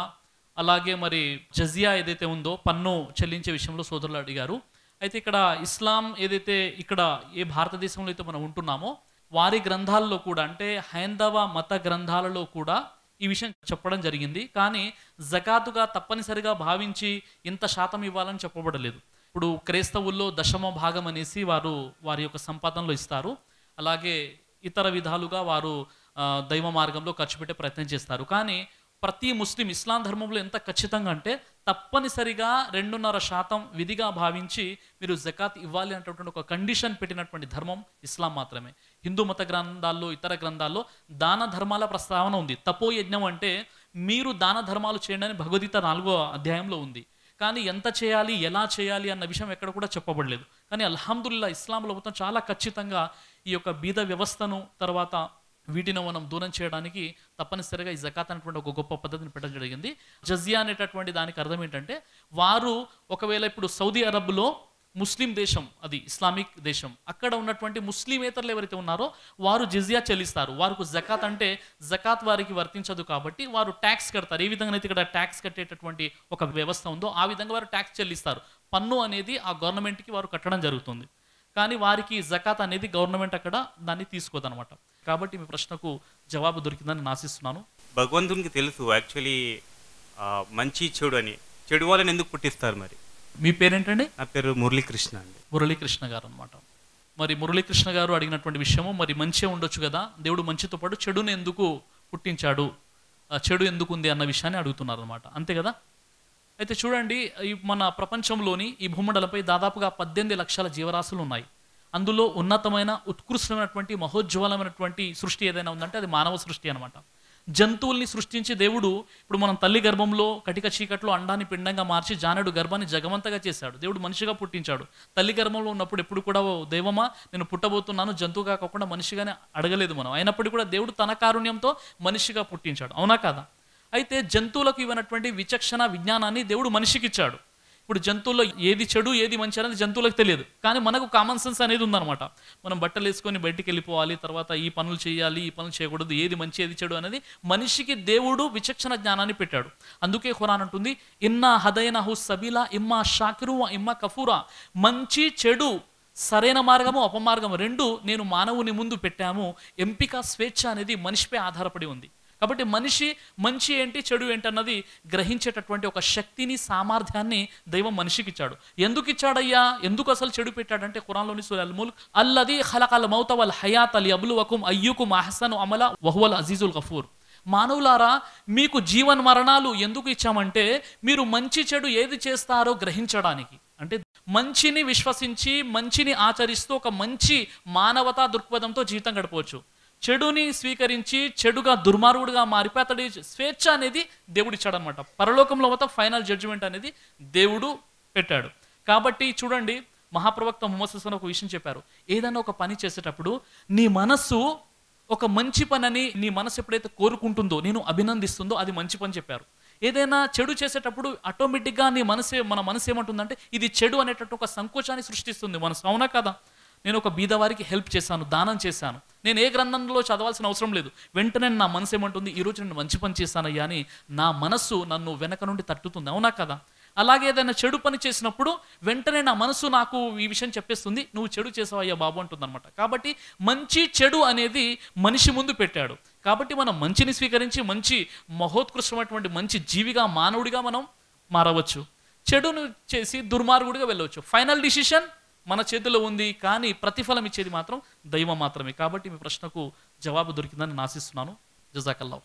అలాగే మరి జజియా ఏదైతే ఉందో పన్ను చెల్లించే విషయంలో సోదరులు అడిగారు. అయితే ఇక్కడ ఇస్లాం ఏదైతే ఇక్కడ ఏ భారతదేశంలో అయితే మనం ఉంటున్నామో వారి గ్రంథాల్లో కూడా, అంటే హైందవ మత గ్రంథాలలో కూడా ఈ విషయం చెప్పడం జరిగింది. కానీ జకాతుగా తప్పనిసరిగా భావించి ఇంత శాతం ఇవ్వాలని చెప్పబడలేదు. ఇప్పుడు క్రైస్తవుల్లో 1/10 భాగం అనేసి వారి యొక్క సంపాదనలో ఇస్తారు. అలాగే ఇతర విధాలుగా వారు దైవ మార్గంలో ఖర్చు పెట్టే ప్రయత్నం చేస్తారు. కానీ ప్రతి ముస్లిం ఇస్లాం ధర్మంలో ఎంత ఖచ్చితంగా అంటే తప్పనిసరిగా 2.5% విధిగా భావించి మీరు జకాత్ ఇవ్వాలి అనేటటువంటి ఒక కండిషన్ పెట్టినటువంటి ధర్మం ఇస్లాం మాత్రమే. హిందూ మత గ్రంథాల్లో, ఇతర గ్రంథాల్లో దాన ధర్మాల ప్రస్తావన ఉంది. తపోయజ్ఞం అంటే మీరు దాన ధర్మాలు చేయండి అని భగవద్గీత 4వ అధ్యాయంలో ఉంది. కానీ ఎంత చేయాలి, ఎలా చేయాలి అన్న విషయం ఎక్కడ కూడా చెప్పబడలేదు. కానీ అల్హమ్దుల్లా ఇస్లాంలో మొత్తం చాలా ఖచ్చితంగా ఈ యొక్క బీద వ్యవస్థను, తర్వాత వీటిని మనం దూరం చేయడానికి తప్పనిసరిగా ఈ జకాత్ అనేటువంటి ఒక గొప్ప పద్ధతిని పెట్టడం జరిగింది. జజియా అనేటటువంటి దానికి అర్థం ఏంటంటే, వారు ఒకవేళ ఇప్పుడు సౌదీ అరబ్లో ముస్లిం దేశం, అది ఇస్లామిక్ దేశం, అక్కడ ఉన్నటువంటి ముస్లిమేతరులు ఎవరైతే ఉన్నారో వారు జిజియా చెల్లిస్తారు. వారికి జకాత్ అంటే జకాత్ వారికి వర్తించదు కాబట్టి వారు ట్యాక్స్ కడతారు. ఏ విధంగా అయితే ఇక్కడ ట్యాక్స్ కట్టేటటువంటి ఒక వ్యవస్థ ఉందో ఆ విధంగా వారు ట్యాక్స్ చెల్లిస్తారు. పన్ను అనేది ఆ గవర్నమెంట్కి వారు కట్టడం జరుగుతుంది. కానీ వారికి జకాత్ అనేది గవర్నమెంట్ అక్కడ దాన్ని తీసుకోదన్నమాట. కాబట్టి మీ ప్రశ్నకు జవాబు దొరికిందని నేను ఆశిస్తున్నాను. భగవంతునికి తెలుసు యాక్చువల్లీ మంచి చెడు అని, చెడు వాళ్ళని ఎందుకు పుట్టిస్తారు మరి? మీ పేరేంటండి? నా పేరు మురళీకృష్ణ అండి. మురళీకృష్ణ గారు అనమాట. మరి మురళీకృష్ణ గారు అడిగినటువంటి విషయము, మరి మంచిగా ఉండొచ్చు కదా, దేవుడు మంచితో పాటు చెడుని ఎందుకు పుట్టించాడు, చెడు ఎందుకు ఉంది అన్న విషయాన్ని అడుగుతున్నారు అనమాట. అంతే కదా. అయితే చూడండి, ఈ మన ప్రపంచంలోని ఈ భూమండలంపై దాదాపుగా 18 లక్షల జీవరాశులు ఉన్నాయి. అందులో ఉన్నతమైన ఉత్కృష్టమైనటువంటి మహోజ్వలమైనటువంటి సృష్టి ఏదైనా ఉందంటే అది మానవ సృష్టి అనమాట. జంతువుల్ని సృష్టించి దేవుడు, ఇప్పుడు మనం తల్లి గర్భంలో కటిక చీకట్లో అండాన్ని పిండంగా మార్చి జానడు గర్భాన్ని జగమంతగా చేశాడు. దేవుడు మనిషిగా పుట్టించాడు. తల్లి గర్భంలో ఉన్నప్పుడు ఎప్పుడు కూడా దైవమా నేను పుట్టబోతున్నాను జంతువుగా కాకుండా మనిషిగానే అడగలేదు మనం. అయినప్పటికీ కూడా దేవుడు తన కారుణ్యంతో మనిషిగా పుట్టించాడు. అవునా కాదా? అయితే జంతువులకు ఇవ్వనటువంటి విచక్షణ విజ్ఞానాన్ని దేవుడు మనిషికి ఇచ్చాడు. ఇప్పుడు జంతువుల్లో ఏది చెడు ఏది మంచి అనేది జంతువులకు తెలియదు, కానీ మనకు కామన్ సెన్స్ అనేది ఉందన్నమాట. మనం బట్టలు వేసుకొని బయటికి వెళ్ళిపోవాలి, తర్వాత ఈ పనులు చేయాలి, ఈ పనులు చేయకూడదు, ఏది మంచి ఏది చెడు అనేది మనిషికి దేవుడు విచక్షణ జ్ఞానాన్ని పెట్టాడు. అందుకే ఖురాన్ అంటుంది, ఇన్నా హదైనహు సబీలా ఇమ్మా షాకిరు ఇమ్మా కఫూరా. మంచి చెడు, సరైన మార్గము అపమార్గము రెండు నేను మానవుని ముందు పెట్టాము. ఎంపిక స్వేచ్ఛ అనేది మనిషిపై ఆధారపడి ఉంది. కాబట్టి మనిషి మంచి ఏంటి చెడు ఏంటి అన్నది గ్రహించేటటువంటి ఒక శక్తిని సామర్థ్యాన్ని దైవం మనిషికి ఇచ్చాడు. ఎందుకు ఇచ్చాడయ్యా, ఎందుకు అసలు చెడు పెట్టాడంటే ఖురాన్లోని సూరా అల్ ముల్క్ అల్లదీ ఖలకల్ మౌత వల్ హయాత లియబ్లువకుం అయ్యుకుం అహ్సను అమలా వహువల్ అజీజుల్ గఫూర్. మానవులారా, మీకు జీవన్ మరణాలు ఎందుకు ఇచ్చామంటే మీరు మంచి చెడు ఏది చేస్తారో గ్రహించడానికి. అంటే మంచిని విశ్వసించి మంచిని ఆచరిస్తూ ఒక మంచి మానవతా దృక్పథంతో జీవితం గడపవచ్చు. చెడుని స్వీకరించి చెడుగా దుర్మార్గుడుగా మారిపోయి అతడి స్వేచ్ఛ అనేది దేవుడు ఇచ్చాడనమాట. పరలోకంలో మొత్తం ఫైనల్ జడ్జిమెంట్ అనేది దేవుడు పెట్టాడు. కాబట్టి చూడండి, మహాప్రవక్త ముహమ్మద్ సల్లల్లాహు అలైహి వసల్లం ఒక విషయం చెప్పారు. ఏదైనా ఒక పని చేసేటప్పుడు నీ మనస్సు ఒక మంచి పని నీ మనసు ఎప్పుడైతే కోరుకుంటుందో, నేను అభినందిస్తుందో అది మంచి పని చెప్పారు. ఏదైనా చెడు చేసేటప్పుడు ఆటోమేటిక్గా మన మనసు ఏమంటుందంటే ఇది చెడు అనేటట్టు ఒక సంకోచాన్ని సృష్టిస్తుంది మనసు. అవునా కదా? నేను ఒక బీదవారికి హెల్ప్ చేశాను, దానం చేశాను, నేను ఏ గ్రంథంలో చదవాల్సిన అవసరం లేదు, వెంటనే నా మనసు ఏమంటుంది, ఈరోజు నేను మంచి పని చేశానయ్యా అని నా మనస్సు నన్ను వెనక నుండి తట్టుతుంది. అవునా కదా? అలాగే ఏదైనా చెడు పని చేసినప్పుడు వెంటనే నా మనసు నాకు ఈ విషయం చెప్పేస్తుంది, నువ్వు చెడు చేసావయ్యా బాబు అంటుందన్నమాట. కాబట్టి మంచి చెడు అనేది మనిషి ముందు పెట్టాడు. కాబట్టి మనం మంచిని స్వీకరించి మంచి మహోత్కృష్టమైనటువంటి మంచి జీవిగా మానవుడిగా మనం మారవచ్చు. చెడును చేసి దుర్మార్గుడిగా వెళ్ళవచ్చు. ఫైనల్ డిసిషన్ మన చేతిలో ఉంది, కానీ ప్రతిఫలం ఇచ్చేది మాత్రం దైవం మాత్రమే. కాబట్టి మీ ప్రశ్నకు జవాబు దొరికిందని నేను ఆశిస్తున్నాను. జజాకల్లాహ్.